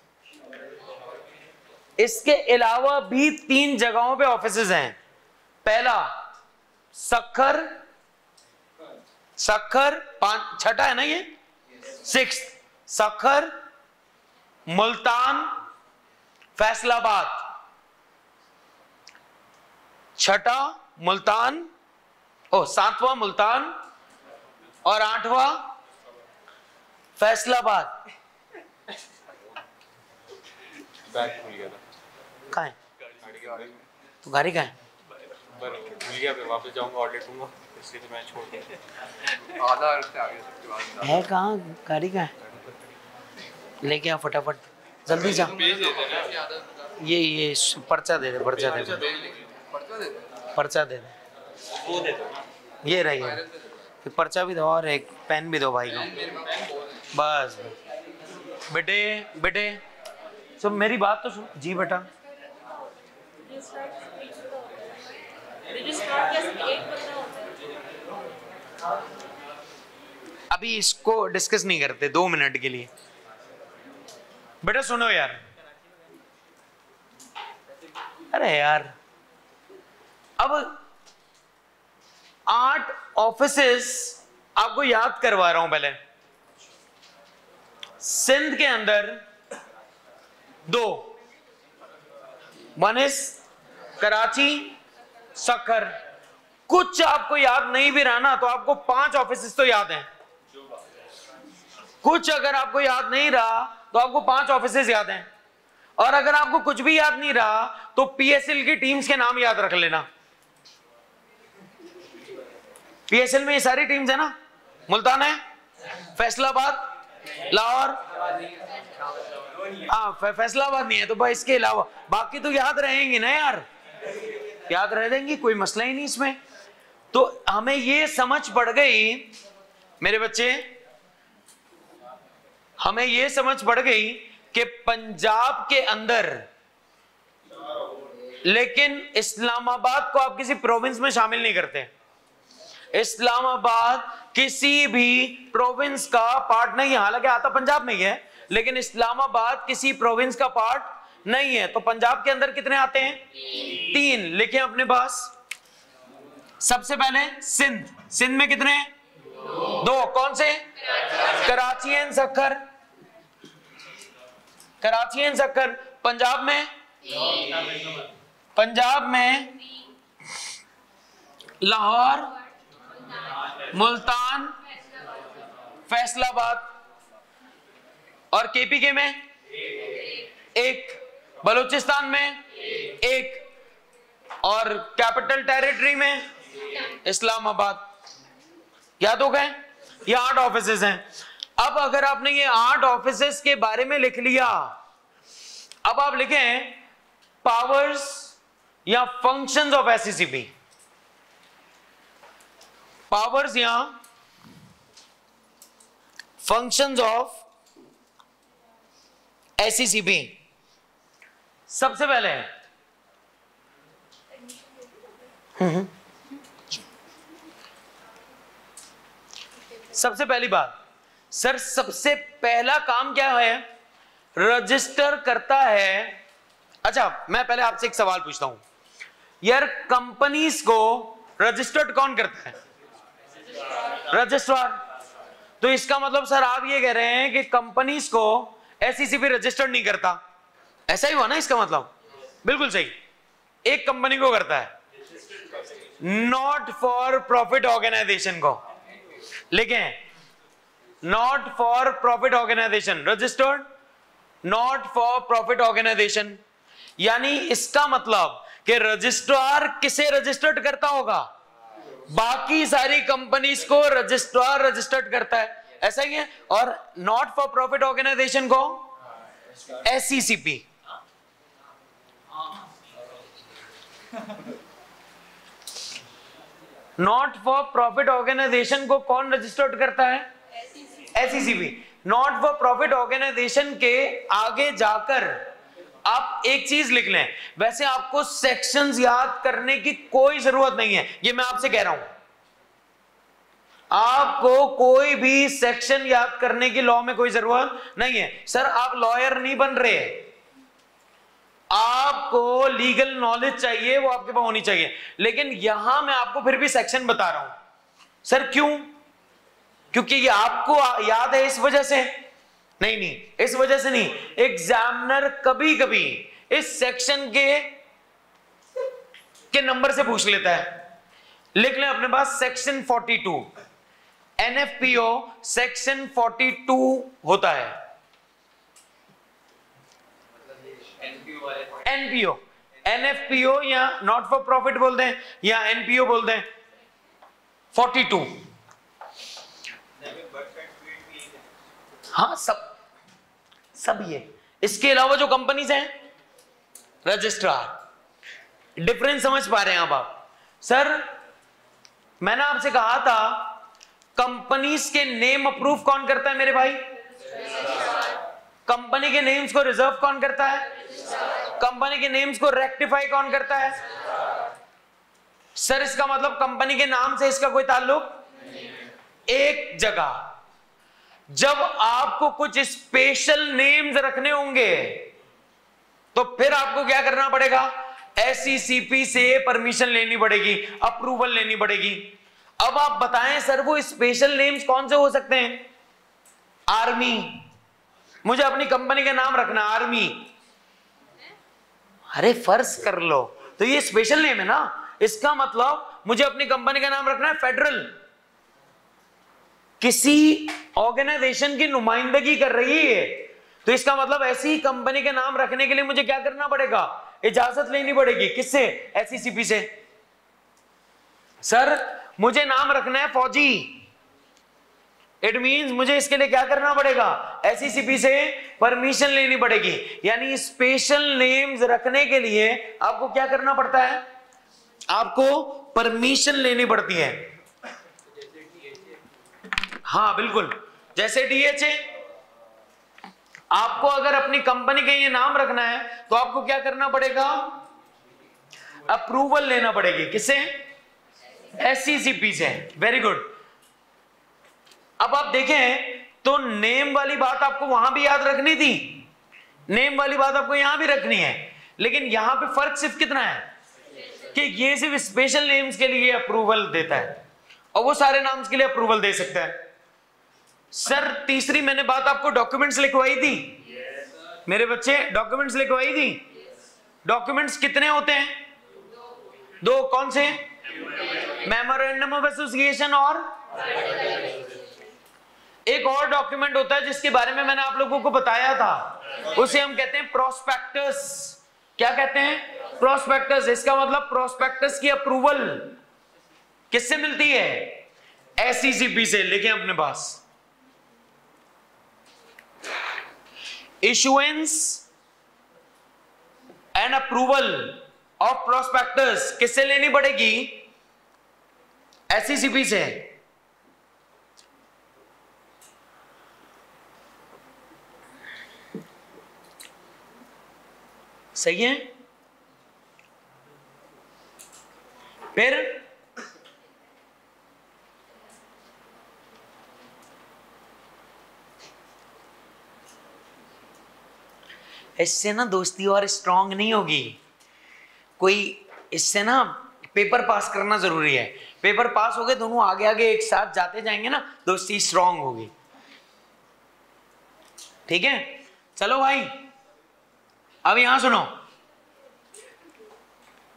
Speaker 1: इसके अलावा भी 3 जगहों पे ऑफिसेज हैं। पहला सक्खर, सक्खर 5, छठा है ना ये, 6, सक्खर, मुल्तान, फैसलाबाद। छठा मुल्तान, 7वां मुल्तान और 8वां फैसलाबाद।
Speaker 4: बैग भूल गया था।
Speaker 1: कहाँ है?
Speaker 4: गाड़ी के बारे में
Speaker 1: तो गाड़ी कहाँ है?
Speaker 4: भूल गया, फिर वापस जाऊंगा ऑर्डर दूंगा, इसलिए तो मैं छोड़ दिया।
Speaker 3: आधा से आगे सबके बाद
Speaker 1: है कहाँ गाड़ी? कहाँ है? लेके आ फटाफट, जल्दी जा। ये पर्चा दे दे, पर्चा दे दे, पर्चा दे दे,
Speaker 2: वो दे दो ना।
Speaker 1: ये रही है। एक पर्चा भी दो और एक पेन भी दो भाई को, बस। बेटे बेटे सब मेरी बात तो सुन जी बेटा। अभी इसको डिस्कस नहीं करते, 2 मिनट के लिए। बेटा सुनो यार, अरे यार अब 8 ऑफिसेस आपको याद करवा रहा हूं। पहले सिंध के अंदर 2, 1 इज कराची, सक्खर। कुछ आपको याद नहीं भी रहा ना तो आपको 5 ऑफिसेस तो याद हैं। कुछ अगर आपको याद नहीं रहा तो आपको 5 ऑफिसेस याद हैं। और अगर आपको कुछ भी याद नहीं रहा तो पीएसएल की टीम्स के नाम याद रख लेना। पीएसएल में ये सारी टीम्स है ना, मुल्तान है, फैसलाबाद, लाहौर, फैसलाबाद नहीं है तो भाई इसके अलावा बाकी तो याद रहेंगे ना यार, याद रह देंगी, कोई मसला ही नहीं इसमें। तो हमें ये समझ पड़ गई मेरे बच्चे, हमें ये समझ पड़ गई कि पंजाब के अंदर, लेकिन इस्लामाबाद को आप किसी प्रोविंस में शामिल नहीं करते। इस्लामाबाद किसी भी प्रोविंस का पार्ट नहीं है, हालांकि आता पंजाब में ही है, लेकिन इस्लामाबाद किसी प्रोविंस का पार्ट नहीं है। तो पंजाब के अंदर कितने आते हैं? 3। लिखें अपने पास। सबसे पहले सिंध, सिंध में कितने हैं? 2। कौन से? Karachi and Sukkur, Karachi and Sukkur. पंजाब में, पंजाब में लाहौर, मुल्तान, फैसलाबाद। और केपीके में 1, बलूचिस्तान में 1, और कैपिटल टेरिटरी में इस्लामाबाद। याद हो गए? ये 8 ऑफिसेस हैं। अब अगर आपने ये 8 ऑफिसेस के बारे में लिख लिया, अब आप लिखें पावर्स या फंक्शंस ऑफ एससीसीबी। पावर्स या फंक्शंस ऑफ एससीसीबी। सबसे पहले सबसे पहली बात सर, सबसे पहला काम क्या है? रजिस्टर करता है। अच्छा, मैं पहले आपसे एक सवाल पूछता हूं यार, कंपनीज को रजिस्टर्ड कौन करता है? रजिस्ट्रार। तो इसका मतलब सर आप ये कह रहे हैं कि कंपनीज को एसईसीपी रजिस्टर्ड नहीं करता, ऐसा ही हुआ ना इसका मतलब? बिल्कुल सही। एक कंपनी को करता है, नॉट फॉर प्रॉफिट ऑर्गेनाइजेशन को, लिखें not for profit organisation, registered not for profit organisation. यानी इसका मतलब कि रजिस्ट्रार किसे रजिस्टर्ड करता होगा? बाकी सारी कंपनीज को रजिस्ट्रार रजिस्टर्ड करता है, ऐसा ही है। और नॉट फॉर प्रॉफिट ऑर्गेनाइजेशन को SECP. Not for profit organisation को कौन रजिस्टर्ड करता है? SECP. Not for profit organisation के आगे जाकर आप एक चीज लिख लें, वैसे आपको सेक्शंस याद करने की कोई जरूरत नहीं है, ये मैं आपसे कह रहा हूं। आपको कोई भी सेक्शन याद करने की लॉ में कोई जरूरत नहीं है। सर आप लॉयर नहीं बन रहे, आपको लीगल नॉलेज चाहिए, वो आपके पास होनी चाहिए। लेकिन यहां मैं आपको फिर भी सेक्शन बता रहा हूं। सर क्यों? क्योंकि ये आपको याद है इस वजह से? नहीं, इस वजह से नहीं। एग्जामिनर कभी कभी इस सेक्शन के नंबर से पूछ लेता है। लिख लें अपने पास सेक्शन 42, एनएफपीओ सेक्शन 42 होता है। एनपीओ, एनएफपीओ या नॉट फॉर प्रॉफिट बोल दें या एनपीओ बोल दें, 42। हाँ, सब ये। इसके अलावा जो कंपनीज हैं, रजिस्ट्रार। डिफरेंस समझ पा रहे हैं आप? सर मैंने आपसे कहा था कंपनीज के नेम अप्रूव कौन करता है मेरे भाई? कंपनी के नेम्स को रिजर्व कौन करता है? कंपनी के नेम्स को रेक्टिफाई कौन करता है? सर इसका मतलब कंपनी के नाम से इसका कोई ताल्लुक? एक जगह जब आपको कुछ स्पेशल नेम्स रखने होंगे तो फिर आपको क्या करना पड़ेगा? एसईसीपी से परमिशन लेनी पड़ेगी, अप्रूवल लेनी पड़ेगी। अब आप बताएं सर वो स्पेशल नेम्स कौन से हो सकते हैं? आर्मी, मुझे अपनी कंपनी का नाम रखना आर्मी। अरे फर्ज कर लो तो ये स्पेशल नेम है ना, इसका मतलब मुझे अपनी कंपनी का नाम रखना है फेडरल। किसी ऑर्गेनाइजेशन की नुमाइंदगी कर रही है तो इसका मतलब ऐसी कंपनी के नाम रखने के लिए मुझे क्या करना पड़ेगा? इजाजत लेनी पड़ेगी। किससे? एसईसीपी से। सर मुझे नाम रखना है फौजी, इट मींस मुझे इसके लिए क्या करना पड़ेगा? एसईसीपी से परमिशन लेनी पड़ेगी। यानी स्पेशल नेम्स रखने के लिए आपको क्या करना पड़ता है? आपको परमिशन लेनी पड़ती है। हाँ बिल्कुल, जैसे डीएचए। आपको अगर अपनी कंपनी का ये नाम रखना है तो आपको क्या करना पड़ेगा? अप्रूवल लेना पड़ेगी। किससे? एसईसीपी से। Very good. अब आप देखें तो नेम वाली बात आपको वहां भी याद रखनी थी, नेम वाली बात आपको यहां भी रखनी है, लेकिन यहां पे फर्क सिर्फ कितना है कि ये सिर्फ स्पेशल नेम्स के लिए अप्रूवल देता है और वो सारे नाम्स के लिए अप्रूवल दे सकता है। सर तीसरी मैंने बात आपको डॉक्यूमेंट्स लिखवाई थी। मेरे बच्चे डॉक्यूमेंट्स लिखवाई थी। डॉक्यूमेंट्स कितने होते हैं? दो। कौन से? मेमोरेंडम ऑफ एसोसिएशन और एक और डॉक्यूमेंट होता है जिसके बारे में मैंने आप लोगों को बताया था, उसे हम कहते हैं प्रोस्पेक्टस। क्या कहते हैं? प्रोस्पेक्टस। इसका मतलब प्रोस्पेक्टस की अप्रूवल किससे मिलती है? एसईसीपी से। लेकिन अपने पास issuance and approval of prospectus किससे लेनी पड़ेगी? एसईसीपी से। सही है? फिर इससे ना दोस्ती और स्ट्रांग नहीं होगी कोई, इससे ना पेपर पास करना जरूरी है। पेपर पास हो गए, दोनों आगे आगे एक साथ जाते जाएंगे ना, दोस्ती स्ट्रांग होगी। ठीक है, चलो भाई अब यहां सुनो,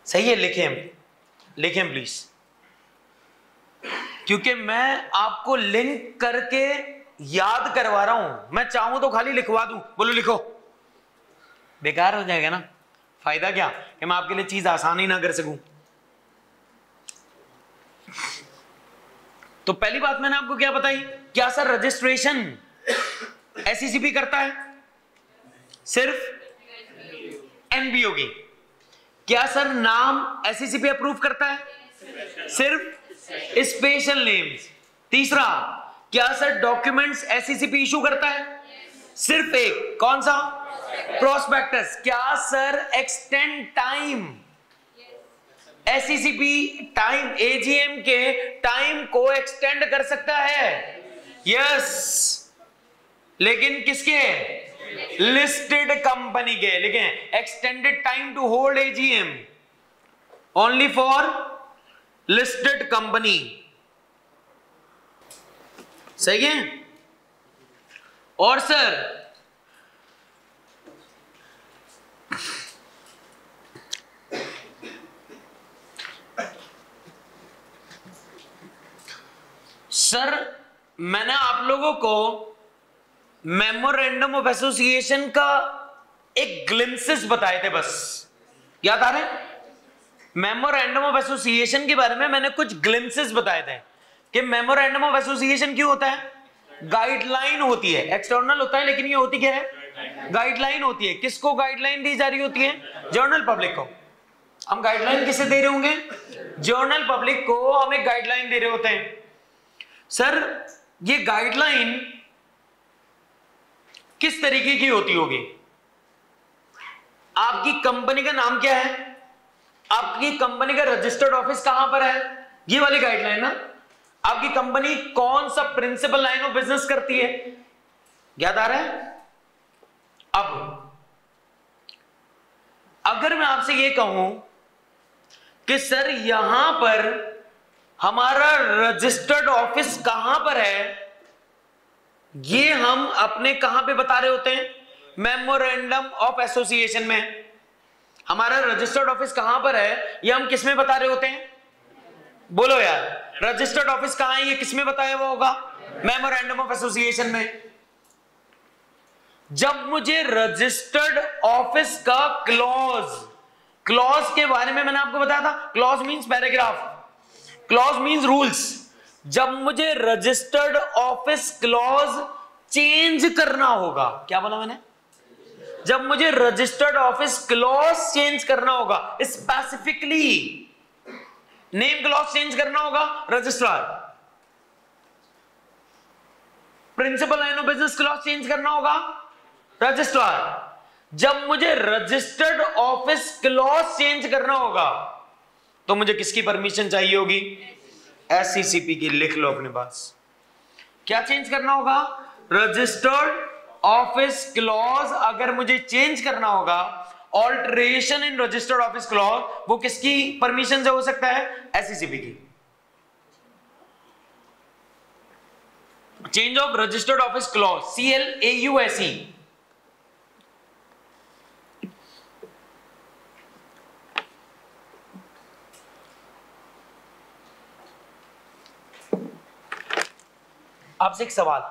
Speaker 1: सही है, लिखें प्लीज, क्योंकि मैं आपको लिंक करके याद करवा रहा हूं। मैं चाहूं तो खाली लिखवा दूं, बोलो लिखो, बेकार हो जाएगा ना, फायदा क्या कि मैं आपके लिए चीज आसान ही ना कर सकूं। तो पहली बात मैंने आपको क्या बताई, क्या सर रजिस्ट्रेशन एसईसीपी करता है? सिर्फ एनबीओ की। क्या सर नाम एसईसीपी अप्रूव करता है? सिर्फ स्पेशल नेम्स। तीसरा, क्या सर डॉक्यूमेंट्स एसईसीपी इशू करता है? सिर्फ एक, कौन सा? प्रोस्पेक्टस। क्या sir extend time SECP time, AGM के टाइम को एक्सटेंड कर सकता है? यस, लेकिन किसके? लिस्टेड कंपनी के। लिखें, extended time to hold AGM only for listed company. सही है? और सर मैंने आप लोगों को मेमोरेंडम ऑफ एसोसिएशन का एक ग्लिम्सेस बताए थे, बस याद आ रहे हैं? मेमोरेंडम ऑफ एसोसिएशन के बारे में मैंने कुछ ग्लिम्सेस बताए थे कि मेमोरेंडम ऑफ एसोसिएशन क्यों होता है? गाइडलाइन होती है, एक्सटर्नल होता है, लेकिन ये होती क्या है? गाइडलाइन होती है। किसको गाइडलाइन दी जा रही होती है? जनरल पब्लिक को। हम गाइडलाइन किसे दे रहे होंगे? जनरल पब्लिक को हम एक गाइडलाइन दे रहे होते हैं। सर ये गाइडलाइन किस तरीके की होती होगी? आपकी कंपनी का नाम क्या है? आपकी कंपनी का रजिस्टर्ड ऑफिस कहां पर है? ये वाली गाइडलाइन ना। आपकी कंपनी कौन सा प्रिंसिपल लाइन ऑफ बिजनेस करती है? याद आ रहा है? अब अगर मैं आपसे ये कहूं कि सर यहां पर हमारा रजिस्टर्ड ऑफिस कहां पर है, ये हम अपने कहां पे बता रहे होते हैं? मेमोरेंडम ऑफ एसोसिएशन में। हमारा रजिस्टर्ड ऑफिस कहां पर है ये हम किस में बता रहे होते हैं? बोलो यार, रजिस्टर्ड ऑफिस कहां है ये किस में बताया हुआ होगा? मेमोरेंडम ऑफ एसोसिएशन में। जब मुझे रजिस्टर्ड ऑफिस का क्लॉज के बारे में मैंने आपको बताया था, clause means paragraph, clause means rules. जब मुझे रजिस्टर्ड ऑफिस क्लॉज चेंज करना होगा, क्या बोला मैंने? जब मुझे रजिस्टर्ड ऑफिस क्लॉज चेंज करना होगा, स्पेसिफिकली नेम क्लॉज चेंज करना होगा, registrar. Principal line of business clause change करना होगा, रजिस्ट्रार। जब मुझे रजिस्टर्ड ऑफिस क्लॉज चेंज करना होगा तो मुझे किसकी परमिशन चाहिए होगी? एससीसीपी की। लिख लो अपने पास, क्या चेंज करना होगा? Registered office clause. अगर मुझे चेंज करना होगा, alteration in registered office clause, वो किसकी परमिशन से हो सकता है? एससीसीपी की। Change of registered office clause, CLAUSE। आपसे एक सवाल,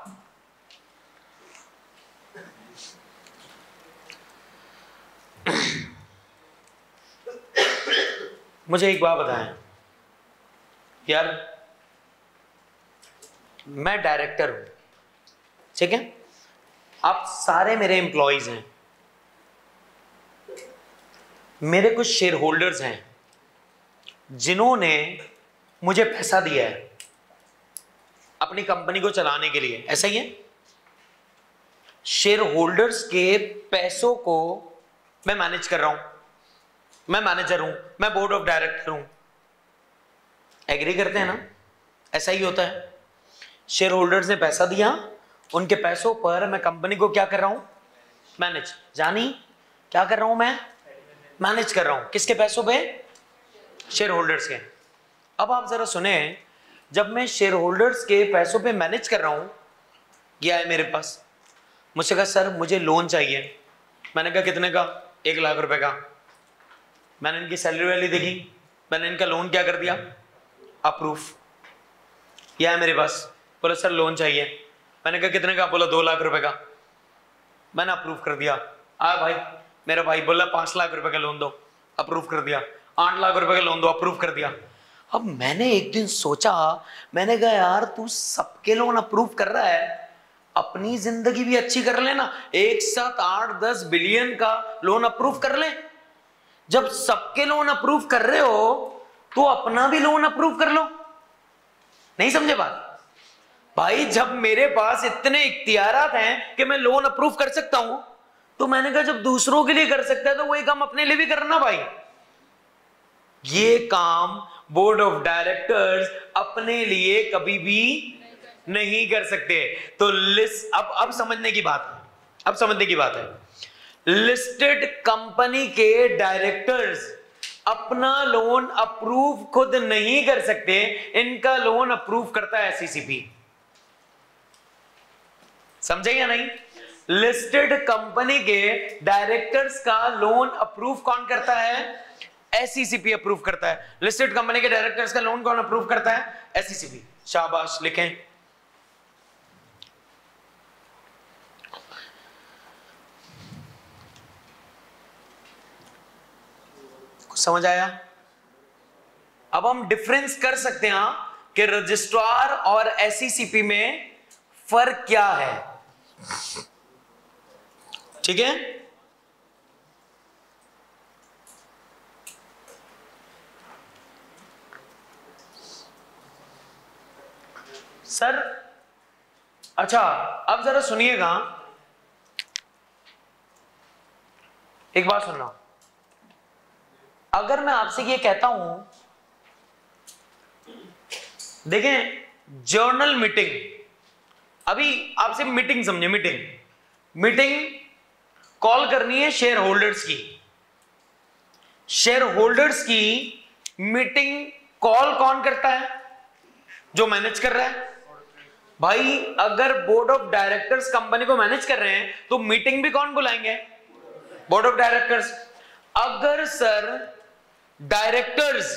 Speaker 1: मुझे एक बात बताएं यार, मैं डायरेक्टर हूं, ठीक है? आप सारे मेरे एम्प्लॉइज हैं, मेरे कुछ शेयर होल्डर्स हैं जिन्होंने मुझे पैसा दिया है अपनी कंपनी को चलाने के लिए, ऐसा ही है? शेयर होल्डर्स के पैसों को मैं मैनेज कर रहा हूं, मैं मैनेजर हूं, मैं बोर्ड ऑफ डायरेक्टर हूं, एग्री करते हैं ना? ऐसा ही होता है। शेयर होल्डर्स ने पैसा दिया, उनके पैसों पर मैं कंपनी को क्या कर रहा हूं? मैनेज। जानी क्या कर रहा हूं मैं? मैनेज कर रहा हूं। किसके पैसों पे? शेयर होल्डर्स के। अब आप जरा सुने, जब मैं शेयर होल्डर्स के पैसों पे मैनेज कर रहा हूं, ये आए मेरे पास, मुझसे कहा सर मुझे लोन चाहिए। मैंने कहा कितने का? 1 लाख रुपए का। मैंने इनकी सैलरी वैली देखी, मैंने इनका लोन क्या कर दिया? अप्रूव। ये आया मेरे पास, बोला सर लोन चाहिए। मैंने कहा कितने का? बोला 2 लाख रुपए का। मैंने अप्रूव कर दिया। भाई, मेरा भाई बोला 5 लाख रुपए का लोन दो, अप्रूव कर दिया। 8 लाख रुपए का लोन दो, अप्रूव कर दिया। अब मैंने एक दिन सोचा, मैंने कहा यार तू सबके लोन अप्रूव कर रहा है, अपनी जिंदगी भी अच्छी कर लेना, एक साथ 8-10 बिलियन का लोन अप्रूव कर ले। जब सबके लोन अप्रूव कर रहे हो तो अपना भी लोन अप्रूव कर लो। नहीं समझे बात? भाई जब मेरे पास इतने इख्तियारात हैं कि मैं लोन अप्रूव कर सकता हूं, तो मैंने कहा जब दूसरों के लिए कर सकता है तो वही काम अपने लिए भी करना। भाई ये काम बोर्ड ऑफ डायरेक्टर्स अपने लिए कभी भी नहीं कर सकते। तो लिस्ट अब समझने की बात है, अब समझने की बात है। लिस्टेड कंपनी के डायरेक्टर्स अपना लोन अप्रूव खुद नहीं कर सकते, इनका लोन अप्रूव करता है एसईसीपी। समझे या नहीं? लिस्टेड कंपनी के डायरेक्टर्स का लोन अप्रूव कौन करता है? एसईसीपी अप्रूव करता है। लिस्टेड कंपनी के डायरेक्टर्स का लोन कौन अप्रूव करता है? एसईसीपी। शाबाश, लिखें। कुछ समझ आया? अब हम डिफरेंस कर सकते हैं कि रजिस्ट्रार और एसईसीपी में फर्क क्या है। ठीक है? सर अच्छा, अब जरा सुनिएगा, एक बात सुनना। अगर मैं आपसे ये कहता हूं, देखें जर्नल मीटिंग, अभी आपसे मीटिंग समझे, मीटिंग कॉल करनी है शेयर होल्डर्स की। शेयर होल्डर्स की मीटिंग कॉल कौन करता है? जो मैनेज कर रहा है। भाई अगर बोर्ड ऑफ डायरेक्टर्स कंपनी को मैनेज कर रहे हैं तो मीटिंग भी कौन बुलाएंगे? Board of directors. अगर सर डायरेक्टर्स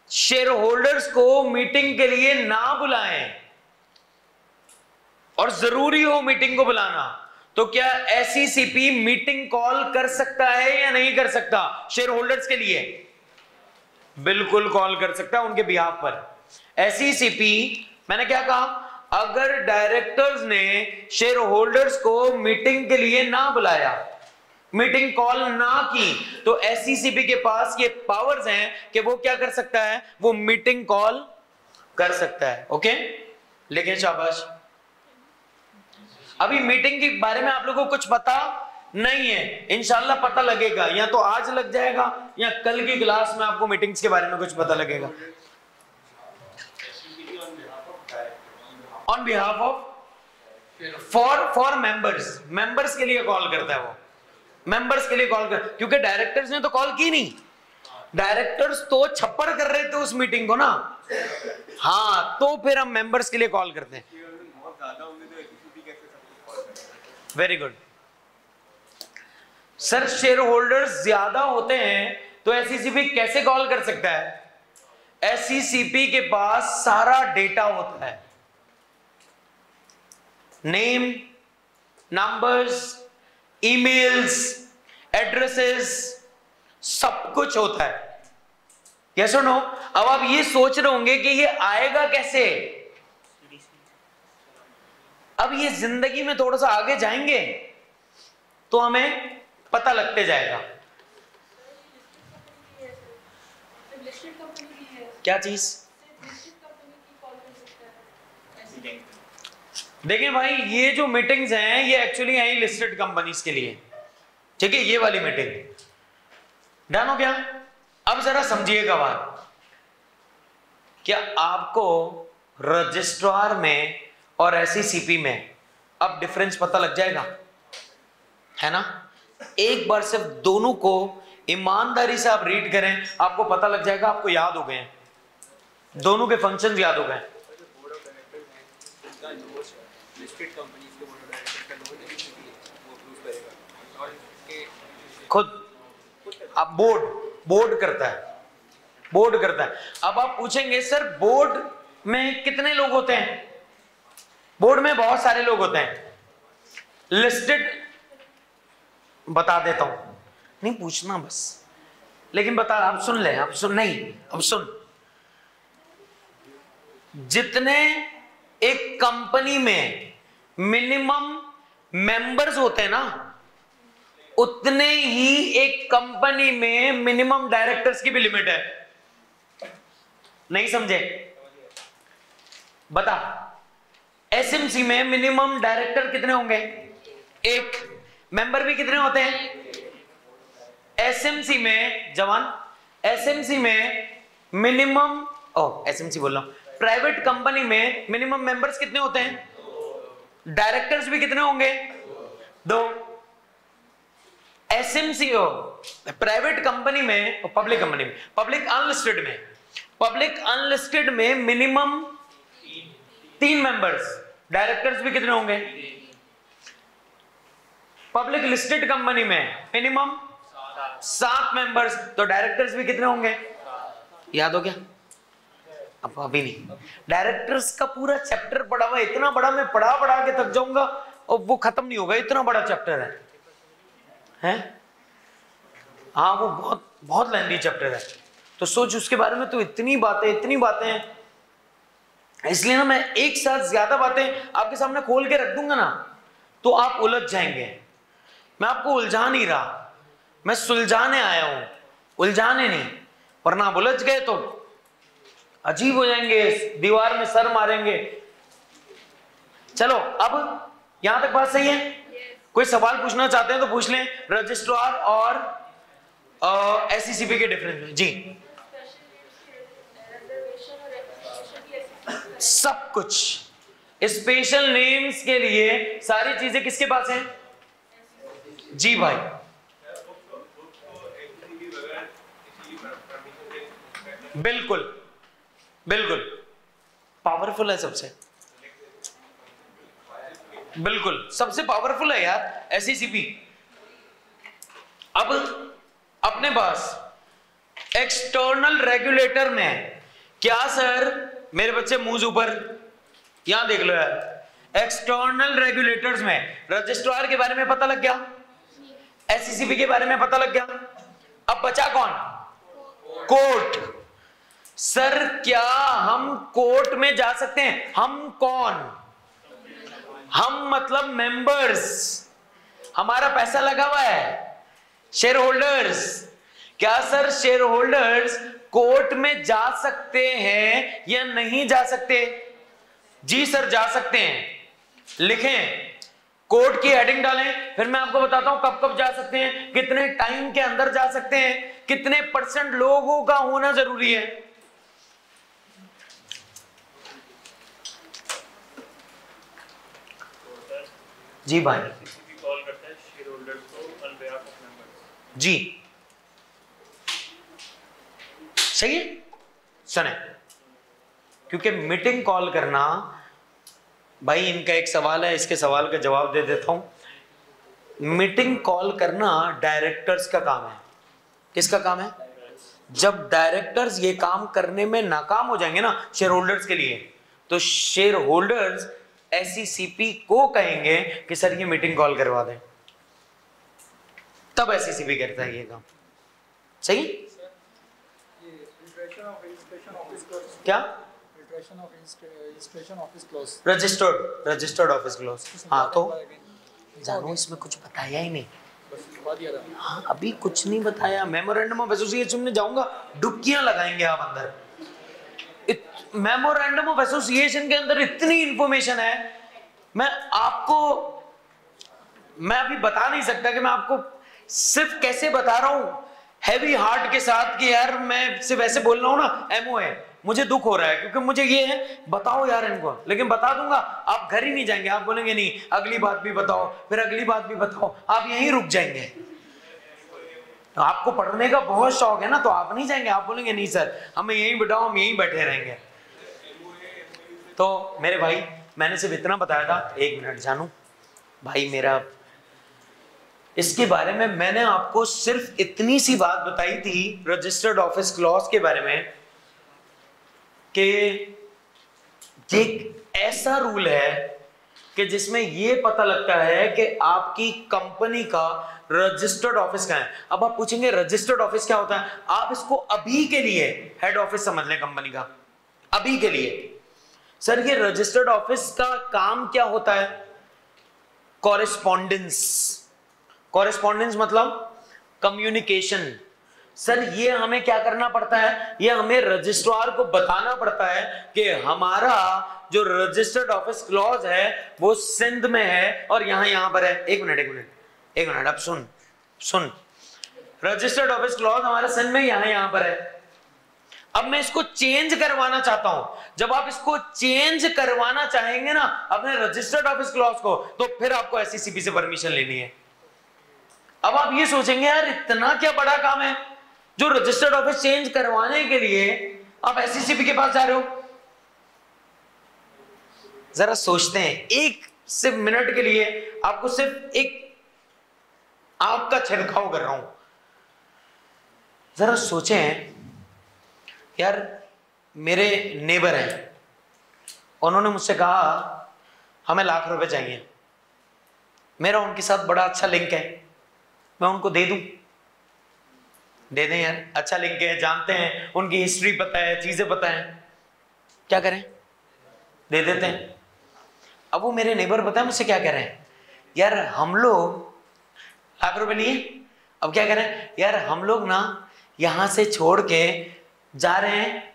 Speaker 1: शेयर होल्डर्स को मीटिंग के लिए ना बुलाएं और जरूरी हो मीटिंग को बुलाना, तो क्या एसईसीपी मीटिंग कॉल कर सकता है या नहीं कर सकता? शेयर होल्डर्स के लिए बिल्कुल कॉल कर सकता है, उनके बिहाफ पर। एसईसीपी, मैंने क्या कहा? अगर डायरेक्टर्स ने शेयर होल्डर्स को मीटिंग के लिए ना बुलाया, मीटिंग कॉल ना की, तो एसईसीपी के पास ये पावर्स हैं कि वो क्या कर सकता है? वो मीटिंग कॉल कर सकता है। ओके, लेकिन शाबाश, अभी मीटिंग के बारे में आप लोगों को कुछ पता नहीं है। इंशाल्लाह पता लगेगा, या तो आज लग जाएगा या कल की क्लास में आपको मीटिंग्स के बारे में कुछ पता लगेगा। On behalf of for members के लिए कॉल करता है वो, मेंबर्स के लिए कॉल कर, क्योंकि डायरेक्टर्स ने तो कॉल की नहीं, डायरेक्टर्स तो छप्पड़ कर रहे थे उस मीटिंग को ना। हाँ, तो फिर हम मेंबर्स के लिए कॉल करते हैं। Very good sir, share holders ज्यादा होते हैं तो एसईसीपी कैसे कॉल कर सकता है? एसईसीपी के पास सारा डेटा होता है, नेम, नंबर्स, ईमेल्स, एड्रेसेस, सब कुछ होता है। यस और नो? अब आप ये सोच रहे होंगे कि ये आएगा कैसे? अब ये जिंदगी में थोड़ा सा आगे जाएंगे तो हमें पता लगते जाएगा। क्या चीज? देखें भाई, ये जो मीटिंग्स हैं ये एक्चुअली हैं लिस्टेड कंपनीज के लिए। ठीक है, ये वाली मीटिंग डन हो गया? अब जरा समझिएगा बात। क्या आपको रजिस्ट्रार में और एसईसीपी में अब डिफरेंस पता लग जाएगा, है ना? एक बार सिर्फ दोनों को ईमानदारी से आप रीड करें, आपको पता लग जाएगा, आपको याद हो गए हैं, दोनों के फंक्शंस याद हो गए। खुद अब बोर्ड करता है। अब आप पूछेंगे सर बोर्ड में कितने लोग होते हैं? बोर्ड में बहुत सारे लोग होते हैं। लिस्टेड बता देता हूं, नहीं पूछना बस, लेकिन बता, आप सुन ले, आप सुन नहीं, अब सुन, जितने एक कंपनी में मिनिमम मेंबर्स होते हैं ना, उतने ही एक कंपनी में मिनिमम डायरेक्टर्स की भी लिमिट है। नहीं समझे? बता, एसएमसी में मिनिमम डायरेक्टर कितने होंगे? एक। मेंबर भी कितने होते हैं? एसएमसी में जवान, एसएमसी में मिनिमम, एसएमसी बोल रहा हूं, प्राइवेट कंपनी में मिनिमम मेंबर्स कितने होते हैं? डायरेक्टर्स भी कितने होंगे? 2। एसएमसी प्राइवेट कंपनी में और पब्लिक कंपनी में, पब्लिक अनलिस्टेड में मिनिमम 3 मेंबर्स, डायरेक्टर्स भी कितने होंगे? पब्लिक लिस्टेड कंपनी में मिनिमम 7 मेंबर्स, तो डायरेक्टर्स भी कितने होंगे? याद हो गया? अब अभी नहीं, डायरेक्टर्स का पूरा चैप्टर पढ़ा हुआ, इतना बड़ा, मैं पढ़ा के थक जाऊंगा और वो खत्म नहीं होगा, इतना बड़ा चैप्टर है? हाँ, वो बहुत लेंथी चैप्टर है। तो सोच उसके बारे में, तो इतनी बातें हैं, इसलिए ना मैं एक साथ ज्यादा बातें आपके सामने खोल के रख दूंगा ना, तो आप उलझ जाएंगे। मैं आपको उलझा नहीं रहा, मैं सुलझाने आया हूं, उलझाने नहीं, वरना आप उलझ गए तो अजीब हो जाएंगे, दीवार में सर मारेंगे। चलो, अब यहां तक बात सही है? कोई सवाल पूछना चाहते हैं तो पूछ लें, रजिस्ट्रार और एसईसीपी के डिफरेंस में। जी, सब कुछ स्पेशल नेम्स के लिए सारी चीजें किसके पास हैं? जी भाई, बिल्कुल पावरफुल है, सबसे पावरफुल है यार एसईसीपी। अब अपने पास एक्सटर्नल रेगुलेटर में क्या सर, मेरे बच्चे मुंह ऊपर, यहां देख लो यार, एक्सटर्नल रेगुलेटर्स में रजिस्ट्रार के बारे में पता लग गया, एसईसीपी के बारे में पता लग गया। अब बचा कौन? कोर्ट। सर क्या हम कोर्ट में जा सकते हैं? हम कौन? हम मतलब मेंबर्स, हमारा पैसा लगा हुआ है, शेयर होल्डर्स। क्या सर शेयर होल्डर्स कोर्ट में जा सकते हैं या नहीं जा सकते? जी सर जा सकते हैं। लिखें, कोर्ट की हेडिंग डालें, फिर मैं आपको बताता हूं कब कब जा सकते हैं, कितने टाइम के अंदर जा सकते हैं, कितने % लोगों का होना जरूरी है। जी भाई,
Speaker 2: कॉल करता है शेयर होल्डर्स को ऑन बिहाफ ऑफ मेंबर्स।
Speaker 1: जी सही है, सुने, क्योंकि मीटिंग कॉल करना, भाई इनका एक सवाल है, इसके सवाल का जवाब दे देता हूं। मीटिंग कॉल करना डायरेक्टर्स का काम है। किसका काम है? जब डायरेक्टर्स ये काम करने में नाकाम हो जाएंगे ना शेयर होल्डर्स के लिए, तो शेयर होल्डर्स एसईसीपी को कहेंगे कि सर ये मीटिंग कॉल करवा दें, तब एसईसीपी करता है ये काम। सही? क्या? Registered office close. हाँ, तो जानो इसमें कुछ बताया ही नहीं। हाँ, अभी कुछ नहीं बताया। मेमोरेंडम ऑफ एसोसिएशन में जाऊंगा, डुबकियां लगाएंगे आप अंदर। मेमोरेंडम ऑफ एसोसिएशन के अंदर इतनी इंफॉर्मेशन है, मैं अभी बता नहीं सकता कि मैं आपको सिर्फ कैसे बता रहा हूं हैवी हार्ट के साथ कि यार मैं सिर्फ ऐसे बोल रहा हूं ना, एमओ है, मुझे दुख हो रहा है क्योंकि मुझे ये है, बताओ यार इनको, लेकिन बता दूंगा, आप घर ही नहीं जाएंगे, आप बोलेंगे नहीं अगली बात भी बताओ, फिर अगली बात भी बताओ, आप यहीं रुक जाएंगे। आपको पढ़ने का बहुत शौक है ना, तो आप नहीं जाएंगे, आप बोलेंगे नहीं सर हमें यहीं बिठाओ, हम यहीं बैठे रहेंगे। तो मेरे भाई मैंने सिर्फ इतना बताया था, 1 मिनट जानू भाई मेरा, इसके बारे में मैंने आपको सिर्फ इतनी सी बात बताई थी रजिस्टर्ड ऑफिस क्लॉज के बारे में कि एक ऐसा रूल है कि जिसमें यह पता लगता है कि आपकी कंपनी का रजिस्टर्ड ऑफिस क्या है। अब आप पूछेंगे रजिस्टर्ड ऑफिस क्या होता है, आप इसको अभी के लिए हेड ऑफिस समझ लें कंपनी का, अभी के लिए। सर ये रजिस्टर्ड ऑफिस का काम क्या होता है, कॉरेस्पॉन्डेंस। कॉरेस्पॉन्डेंस मतलब कम्युनिकेशन। सर ये हमें क्या करना पड़ता है, ये हमें रजिस्ट्रार को बताना पड़ता है कि हमारा जो रजिस्टर्ड ऑफिस क्लॉज है वो सिंध में है और यहां पर है। एक मिनट अब सुन रजिस्टर्ड ऑफिस क्लॉज हमारा सिंध में यहां पर है। अब मैं इसको चेंज करवाना चाहता हूं। जब आप इसको चेंज करवाना चाहेंगे ना अपने रजिस्टर्ड ऑफिस क्लॉज को, तो फिर आपको एससीसीपी से परमिशन लेनी है। अब आप ये सोचेंगे यार इतना क्या बड़ा काम है जो रजिस्टर्ड ऑफिस चेंज करवाने के लिए आप एससीसीपी के पास जा रहे हो। जरा सोचते हैं एक सिर्फ मिनट के लिए, आपको सिर्फ एक आग का छिड़काव कर रहा हूं। जरा सोचें यार, मेरे नेबर हैं, उन्होंने मुझसे कहा हमें लाख रुपए चाहिए, मेरा उनके साथ बड़ा अच्छा लिंक है, मैं उनको दे दूं? दे दें यार, अच्छा लिंक है, जानते हैं, उनकी हिस्ट्री पता है, चीजें पता है, क्या करें, दे देते हैं। अब वो मेरे नेबर बताए मुझसे क्या कह रहे हैं, यार हम लोग लाख रुपए लिए, अब क्या करें यार, हम लोग ना यहां से छोड़ के जा रहे हैं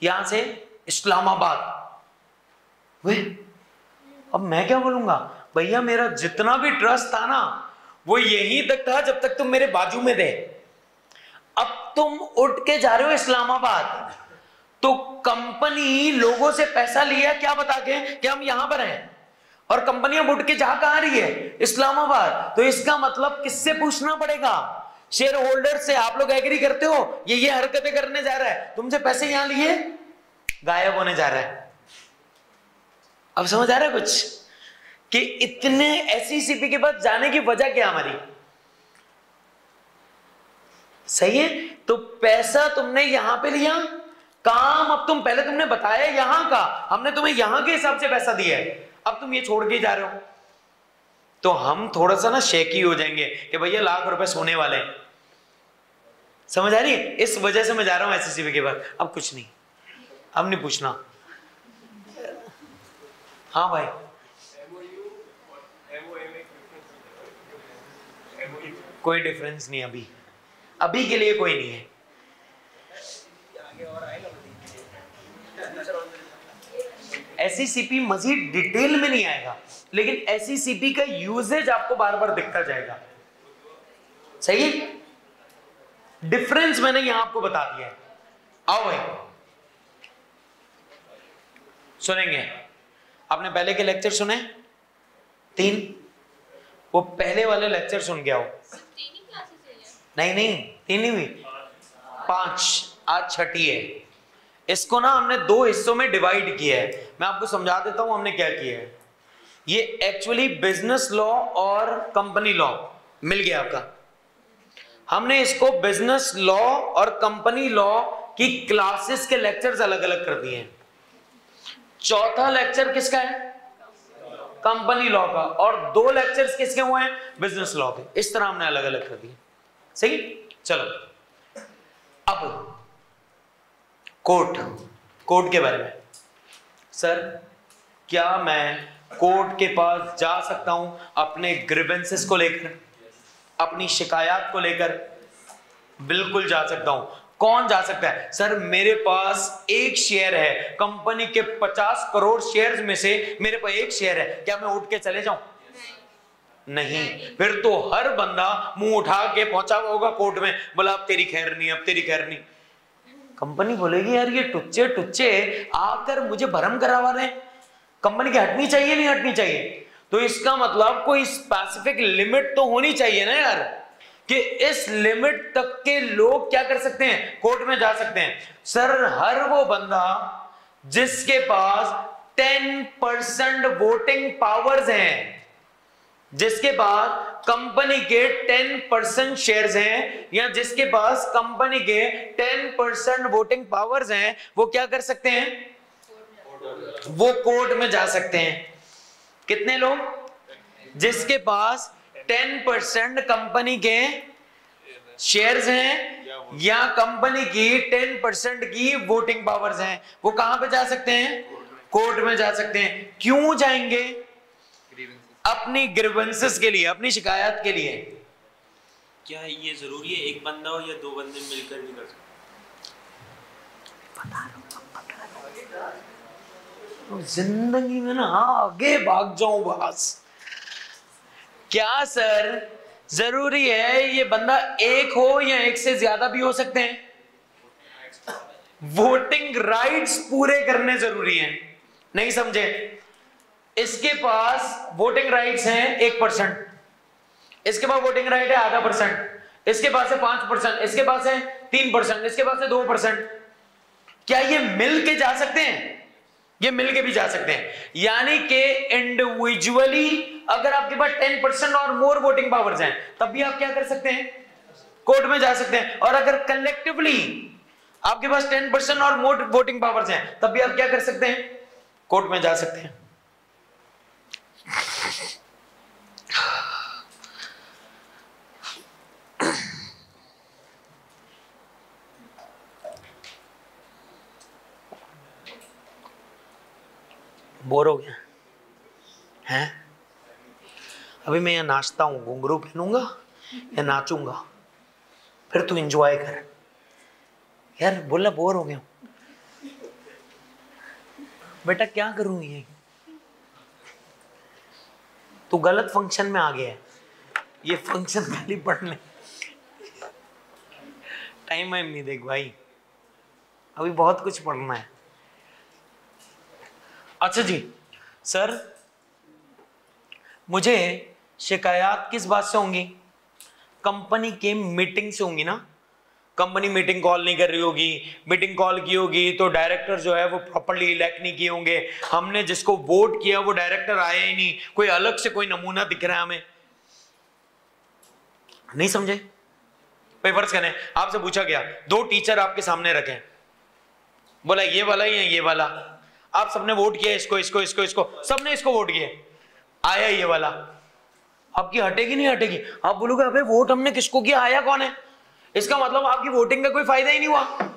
Speaker 1: यहां से इस्लामाबाद। वे अब मैं क्या बोलूंगा, भैया मेरा जितना भी ट्रस्ट था ना वो यहीं तक था जब तक तुम मेरे बाजू में थे, अब तुम उठ के जा रहे हो इस्लामाबाद, तो कंपनी लोगों से पैसा लिया क्या बता के कि हम यहां पर हैं, और कंपनियां उठ के जा कहां रही है, इस्लामाबाद। तो इसका मतलब किससे पूछना पड़ेगा, शेयर होल्डर से। आप लोग एग्री करते हो ये हरकतें करने जा रहा है, तुमसे पैसे यहां लिए गायब होने जा रहा है। अब समझ आ रहा है कुछ कि इतने एससीसीपी के पास जाने की वजह क्या हमारी, सही है। तो पैसा तुमने यहां पे लिया, काम अब तुम पहले तुमने बताया यहां का, हमने तुम्हें यहां के हिसाब से पैसा दिया है, अब तुम ये छोड़ के जा रहे हो, तो हम थोड़ा सा ना शेकी हो जाएंगे कि भैया लाख रुपए सोने वाले हैं। समझ आ रही है, इस वजह से मैं जा रहा हूं एससीसीपी के बाद। अब कुछ नहीं, अब नहीं पूछना। हाँ भाई, कोई डिफरेंस नहीं, अभी के लिए कोई नहीं है। एससीसीपी मजीद डिटेल में नहीं आएगा, लेकिन एससीसीपी का यूजेज आपको बार बार दिखता जाएगा, सही है। डिफरेंस मैंने यहां आपको बता दिया है। आओ भाई सुनेंगे, आपने पहले के लेक्चर सुने 3, वो पहले वाले लेक्चर सुन के आओ। नहीं 3 नहीं हुई, 5, आज छठी है। इसको ना हमने 2 हिस्सों में डिवाइड किया है, मैं आपको समझा देता हूं हमने क्या किया है। ये एक्चुअली बिजनेस लॉ और कंपनी लॉ मिल गया आपका। हमने इसको बिजनेस लॉ और कंपनी लॉ की क्लासेस के लेक्चर्स अलग अलग कर दिए हैं। चौथा लेक्चर किसका है, कंपनी लॉ का, और 2 लेक्चर्स किसके हुए हैं, बिजनेस लॉ के। इस तरह हमने अलग अलग कर दिए, सही। चलो अब कोर्ट के बारे में। सर क्या मैं कोर्ट के पास जा सकता हूं अपने ग्रीवेंसेस को लेकर, अपनी शिकायत को लेकर? बिल्कुल जा सकता हूं। कौन जा सकता है? सर मेरे पास 1 शेयर है, कंपनी के 50 करोड़ शेयर्स में से मेरे पास 1 शेयर है, क्या मैं उठ के चले जाऊं? नहीं। फिर तो हर बंदा मुंह उठा के पहुंचा होगा कोर्ट में, बोला अब तेरी खैर नहीं, अब तेरी खैर नहीं। कंपनी बोलेगी यार ये टुच्चे टुच्चे आकर मुझे भरम करवा रहे हैं, कंपनी की हटनी चाहिए नहीं हटनी चाहिए। तो इसका मतलब कोई स्पेसिफिक लिमिट तो होनी चाहिए ना यार, कि इस लिमिट तक के लोग क्या कर सकते हैं, कोर्ट में जा सकते हैं। सर हर वो बंदा जिसके पास 10% वोटिंग पावर्स हैं, जिसके पास कंपनी के 10% शेयर्स हैं, या जिसके पास कंपनी के 10% वोटिंग पावर्स हैं, वो क्या कर सकते हैं, वो कोर्ट में जा सकते हैं। कितने लोग, जिसके पास 10% कंपनी के शेयर्स हैं या कंपनी की 10% की वोटिंग पावर्स हैं, वो कहां पे जा सकते हैं, कोर्ट में जा सकते हैं। क्यों जाएंगे, अपनी ग्रीवेंसेस के लिए, अपनी शिकायत के लिए।
Speaker 2: क्या ये जरूरी है एक बंदा हो या दो बंदे मिलकर भी कर सकते?
Speaker 1: जिंदगी में ना आगे भाग जाऊं बस। क्या सर जरूरी है ये बंदा एक हो या एक से ज्यादा भी हो सकते हैं? वोटिंग राइट्स पूरे करने जरूरी हैं, नहीं समझे? इसके पास वोटिंग राइट्स हैं 1%, इसके पास वोटिंग राइट है 0.5%, इसके पास है 5%, इसके पास है 3%, इसके पास है 2%। क्या ये मिल के जा सकते हैं? ये मिल के भी जा सकते हैं। यानी कि इंडिविजुअली अगर आपके पास 10% और मोर वोटिंग पावर्स हैं, तब भी आप क्या कर सकते हैं, कोर्ट में जा सकते हैं। और अगर कलेक्टिवली आपके पास 10% और मोर वोटिंग पावर्स हैं, तब भी आप क्या कर सकते हैं, कोर्ट में जा सकते हैं। बोर हो गया हैं? अभी मैं यहाँ नाचता हूँ, घुंघरू पहनूंगा या नाचूंगा, फिर तू एंजॉय कर। यार बोला बोर हो गया बेटा, क्या करूं ये, तू गलत फंक्शन में आ गया है। ये फंक्शन खाली पढ़ने, टाइम नहीं देख भाई, अभी बहुत कुछ पढ़ना है। अच्छा जी सर, मुझे शिकायत किस बात से होंगी, कंपनी के मीटिंग से होंगी ना। कंपनी मीटिंग कॉल नहीं कर रही होगी, मीटिंग कॉल की होगी तो डायरेक्टर जो है वो प्रॉपर्ली इलेक्ट नहीं किए होंगे, हमने जिसको वोट किया वो डायरेक्टर आया ही नहीं, कोई अलग से कोई नमूना दिख रहा है हमें, नहीं समझे? पेपर्स कहने आपसे पूछा गया, 2 टीचर आपके सामने रखे, बोला ये वाला या ये वाला, आप सबने वोट किया इसको इसको इसको इसको, सबने इसको वोट किया, आया ये वाला, आपकी हटेगी नहीं हटेगी? आप बोलोगे अबे वोट हमने किसको किया, आया कौन है? इसका मतलब आपकी वोटिंग का कोई फायदा ही नहीं हुआ,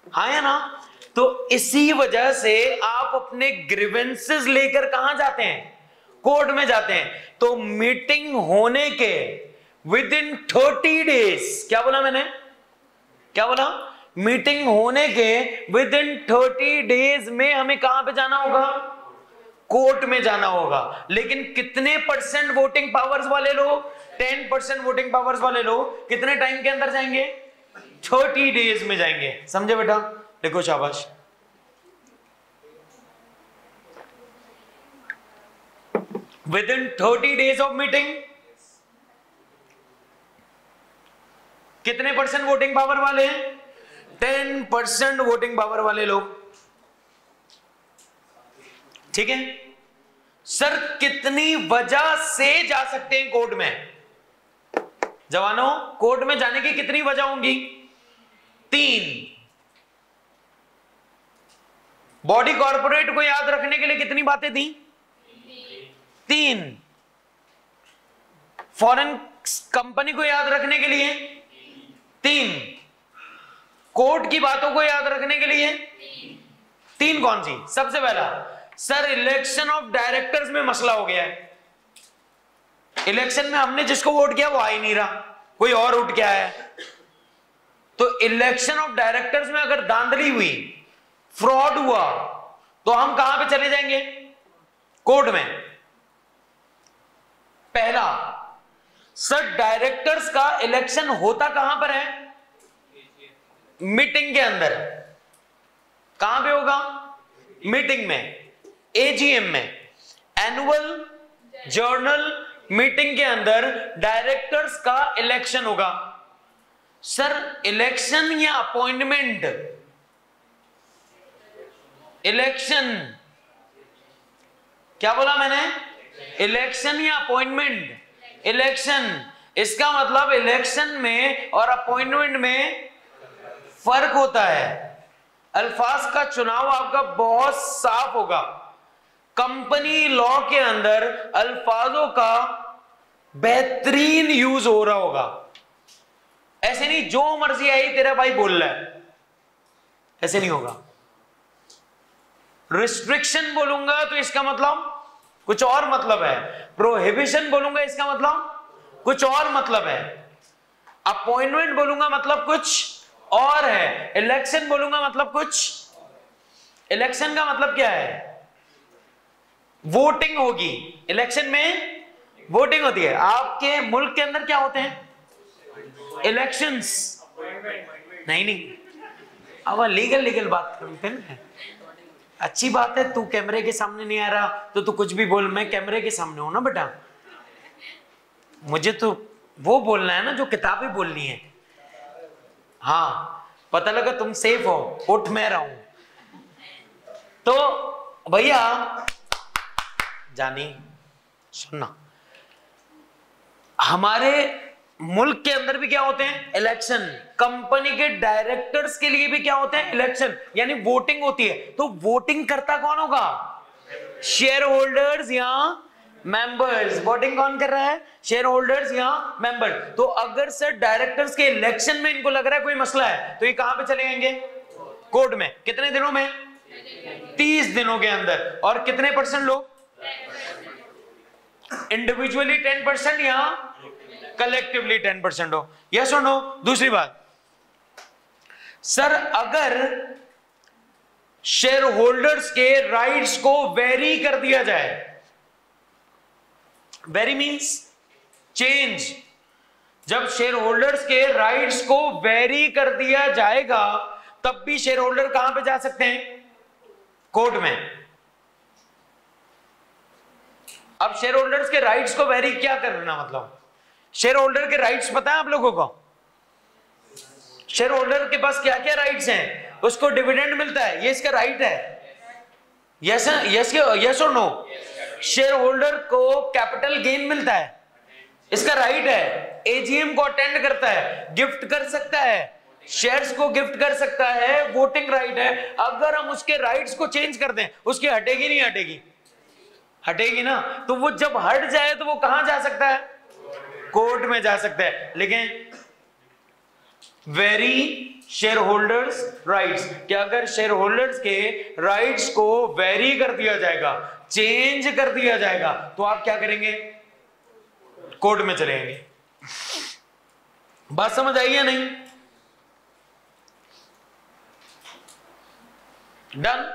Speaker 1: हाँ या ना? तो इसी वजह से आप अपने ग्रीवेंसेस लेकर कहां जाते हैं, कोर्ट में जाते हैं। तो मीटिंग होने के विद इन 30 डेज, क्या बोला मैंने, क्या बोला? मीटिंग होने के विद इन 30 डेज में हमें कहां पे जाना होगा, कोर्ट में जाना होगा। लेकिन कितने परसेंट वोटिंग पावर्स वाले लोग, 10% वोटिंग पावर्स वाले लोग कितने टाइम के अंदर जाएंगे, 30 डेज में जाएंगे। समझे बेटा? देखो शाबाश। With in 30 days of meeting कितने परसेंट वोटिंग पावर वाले हैं, 10% वोटिंग पावर वाले लोग, ठीक है? सर कितनी वजह से जा सकते हैं कोर्ट में? जवानों, कोर्ट में जाने की कितनी वजह होंगी? 3। बॉडी कॉर्पोरेट को याद रखने के लिए कितनी बातें थी? 3। फॉरेन कंपनी को याद रखने के लिए 3। कोर्ट की बातों को याद रखने के लिए 3 कौन सी? सबसे पहला सर इलेक्शन ऑफ डायरेक्टर्स में मसला हो गया है, इलेक्शन में हमने जिसको वोट किया वो आ ही नहीं रहा, कोई और उठ के आया है। तो इलेक्शन ऑफ डायरेक्टर्स में अगर धांधली हुई, फ्रॉड हुआ, तो हम कहां पे चले जाएंगे, कोर्ट में। पहला सर डायरेक्टर्स का इलेक्शन होता कहां पर है, मीटिंग के अंदर, कहां पे होगा? मीटिंग में, एजीएम में, एनुअल जर्नल मीटिंग के अंदर डायरेक्टर्स का इलेक्शन होगा। सर इलेक्शन या अपॉइंटमेंट? इलेक्शन। क्या बोला मैंने? इलेक्शन या अपॉइंटमेंट? इलेक्शन। इसका मतलब इलेक्शन में और अपॉइंटमेंट में फर्क होता है। अल्फाज का चुनाव आपका बहुत साफ होगा। कंपनी लॉ के अंदर अल्फाजों का बेहतरीन यूज हो रहा होगा। ऐसे नहीं जो मर्जी आई तेरा भाई बोल रहा है, ऐसे नहीं होगा। रिस्ट्रिक्शन बोलूंगा तो इसका मतलब कुछ और मतलब है, प्रोहिबिशन बोलूंगा इसका मतलब कुछ और मतलब है, अपॉइंटमेंट बोलूंगा मतलब कुछ और है, इलेक्शन बोलूंगा मतलब कुछ। इलेक्शन का मतलब क्या है? वोटिंग होगी। इलेक्शन में वोटिंग होती है। आपके मुल्क के अंदर क्या होते हैं? इलेक्शंस। नहीं, अब लीगल बात करते हैं। अच्छी बात है, तू कैमरे के सामने नहीं आ रहा तो तू कुछ भी बोल, मैं कैमरे के सामने हूं ना बेटा, मुझे तो वो बोलना है ना जो किताबें बोलनी है। हाँ, पता लगा तुम सेफ हो, उठ मैं रहा हूं। तो भैया जानी सुनना, हमारे मुल्क के अंदर भी क्या होते हैं? इलेक्शन। कंपनी के डायरेक्टर्स के लिए भी क्या होते हैं? इलेक्शन, यानी वोटिंग होती है। तो वोटिंग करता कौन होगा? शेयर होल्डर्स या मेंबर्स। वोटिंग कौन कर रहा है? शेयर होल्डर्स या मेंबर। तो अगर सर डायरेक्टर्स के इलेक्शन में इनको लग रहा है कोई मसला है तो ये कहां पे चले जाएंगे? कोर्ट में। कितने दिनों में? 30 दिनों के अंदर। और कितने % लोग? इंडिविजुअली 10% या कलेक्टिवली 10% हो? यस और नो? दूसरी बात, सर अगर शेयर होल्डर्स के राइट्स को वेरी कर दिया जाए, वेरी मींस चेंज, जब शेयर होल्डर्स के राइट्स को वेरी कर दिया जाएगा तब भी शेयर होल्डर कहां पे जा सकते हैं? कोर्ट में। अब शेयर होल्डर्स के राइट्स को वेरी क्या करना मतलब? शेयर होल्डर के राइट्स पता है आप लोगों को? शेयर होल्डर के पास क्या क्या राइट्स हैं? उसको डिविडेंड मिलता है, ये इसका राइट है। यस यस और नो? शेयर होल्डर को कैपिटल गेन मिलता है, इसका राइट है। एजीएम को अटेंड करता है, गिफ्ट कर सकता है, शेयर्स को गिफ्ट कर सकता है, वोटिंग राइट है। अगर हम उसके राइट्स को चेंज कर दें, उसकी हटेगी नहीं हटेगी? हटेगी ना। तो वो जब हट जाए तो वो कहां जा सकता है? कोर्ट में जा सकता है। लेकिन वेरी शेयर होल्डर्स राइट्स, क्या अगर शेयर होल्डर्स के राइट्स को वेरी कर दिया जाएगा, चेंज कर दिया जाएगा, तो आप क्या करेंगे? कोर्ट में चले जाएंगे। बात समझ आई या नहीं? डन।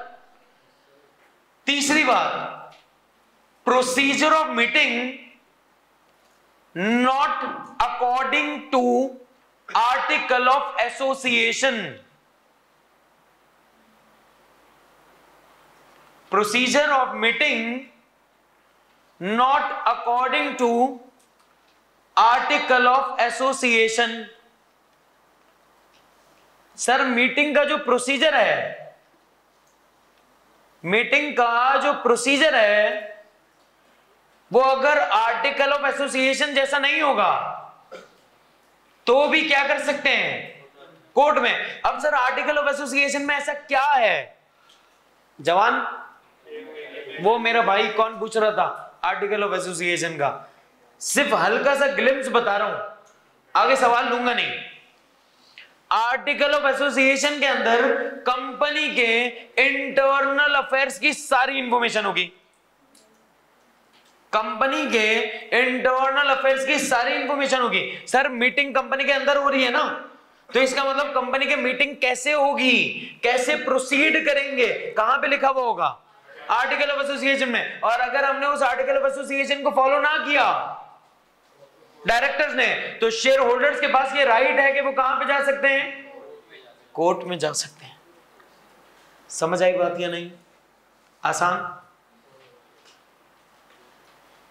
Speaker 1: तीसरी बात, procedure of meeting not according to article of association. Procedure of meeting not according to article of association. Sir meeting का जो प्रोसीजर है, मीटिंग का जो प्रोसीजर है वो अगर आर्टिकल ऑफ एसोसिएशन जैसा नहीं होगा तो भी क्या कर सकते हैं? कोर्ट में। अब सर आर्टिकल ऑफ एसोसिएशन में ऐसा क्या है? जवान, वो मेरा भाई कौन पूछ रहा था आर्टिकल ऑफ एसोसिएशन का, सिर्फ हल्का सा ग्लिम्स बता रहा हूं, आगे सवाल लूंगा नहीं। आर्टिकल ऑफ एसोसिएशन के अंदर कंपनी के इंटरनल अफेयर्स की सारी इंफॉर्मेशन होगी। कंपनी के इंटरनल अफेयर्स की सारी इंफॉर्मेशन होगी। सर मीटिंग कंपनी के अंदर हो रही है ना, तो इसका मतलब कंपनी की मीटिंग कैसे होगी, कैसे प्रोसीड करेंगे, कहां पे लिखा हुआ होगा? आर्टिकल ऑफ एसोसिएशन में। और अगर हमने उस आर्टिकल ऑफ एसोसिएशन को फॉलो ना किया डायरेक्टर्स ने, तो शेयर होल्डर्स के पास ये राइट है कि वो कहां पे जा सकते हैं? कोर्ट में जा सकते हैं। समझ आई बात या नहीं? आसान।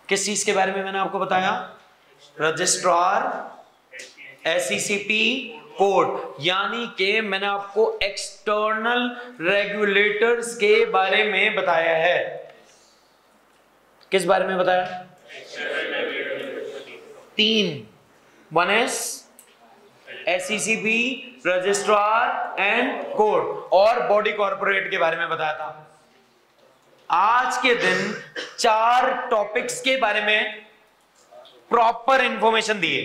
Speaker 1: किस चीज के बारे में मैंने आपको बताया? रजिस्ट्रार, SECP कोड, यानी कि मैंने आपको एक्सटर्नल रेगुलेटर्स के बारे में बताया है। किस बारे में बताया? 3। 1 is SECP, registrar and code, और बॉडी कॉर्पोरेट के बारे में बताया था। आज के दिन 4 टॉपिक्स के बारे में प्रॉपर इंफॉर्मेशन दिए।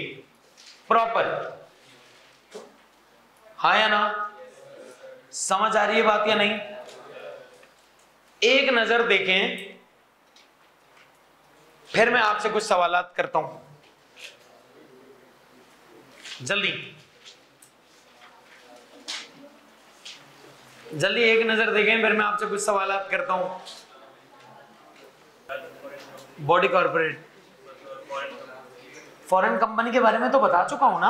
Speaker 1: प्रॉपर, हाँ या ना? समझ आ रही है बात या नहीं? एक नजर देखें, फिर मैं आपसे कुछ सवालात करता हूं। जल्दी जल्दी एक नजर देखें, फिर मैं आपसे कुछ सवालात करता हूं। बॉडी कॉर्पोरेट, फॉरेन कंपनी के बारे में तो बता चुका हूं ना?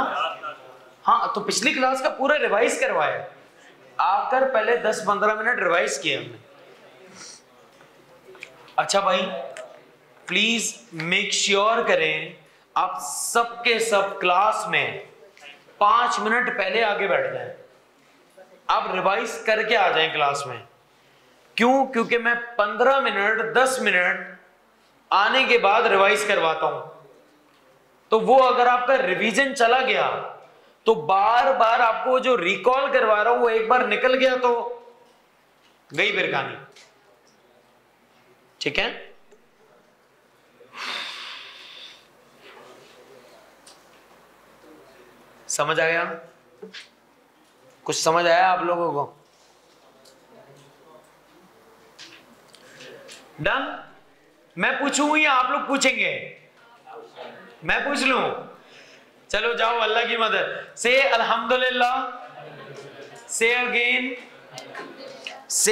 Speaker 1: हाँ, तो पिछली क्लास का पूरा रिवाइज करवाया, आकर पहले 10-15 मिनट रिवाइज किया हमने। अच्छा भाई, प्लीज मेक श्योर करें आप सबके सब क्लास में 5 मिनट पहले आगे बैठ जाएं। आप रिवाइज करके आ जाएं क्लास में। क्यों? क्योंकि मैं 15 मिनट 10 मिनट आने के बाद रिवाइज करवाता हूं, तो वो अगर आपका रिवीजन चला गया तो बार बार आपको जो रिकॉल करवा रहा हूं वो एक बार निकल गया तो गई फिर कहानी। ठीक है? समझ आ गया? कुछ समझ आया आप लोगों को? डन? मैं पूछूं या आप लोग पूछेंगे? मैं पूछ लूं? चलो जाओ, अल्लाह की मदद से। अल्हम्दुलिल्लाह, से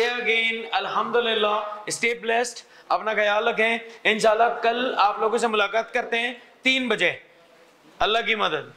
Speaker 1: अगेन अल्हम्दुलिल्लाह। स्टे ब्लेस्ड, अपना ख्याल रखें। इंशाल्लाह कल आप लोगों से मुलाकात करते हैं 3 बजे, अल्लाह की मदद।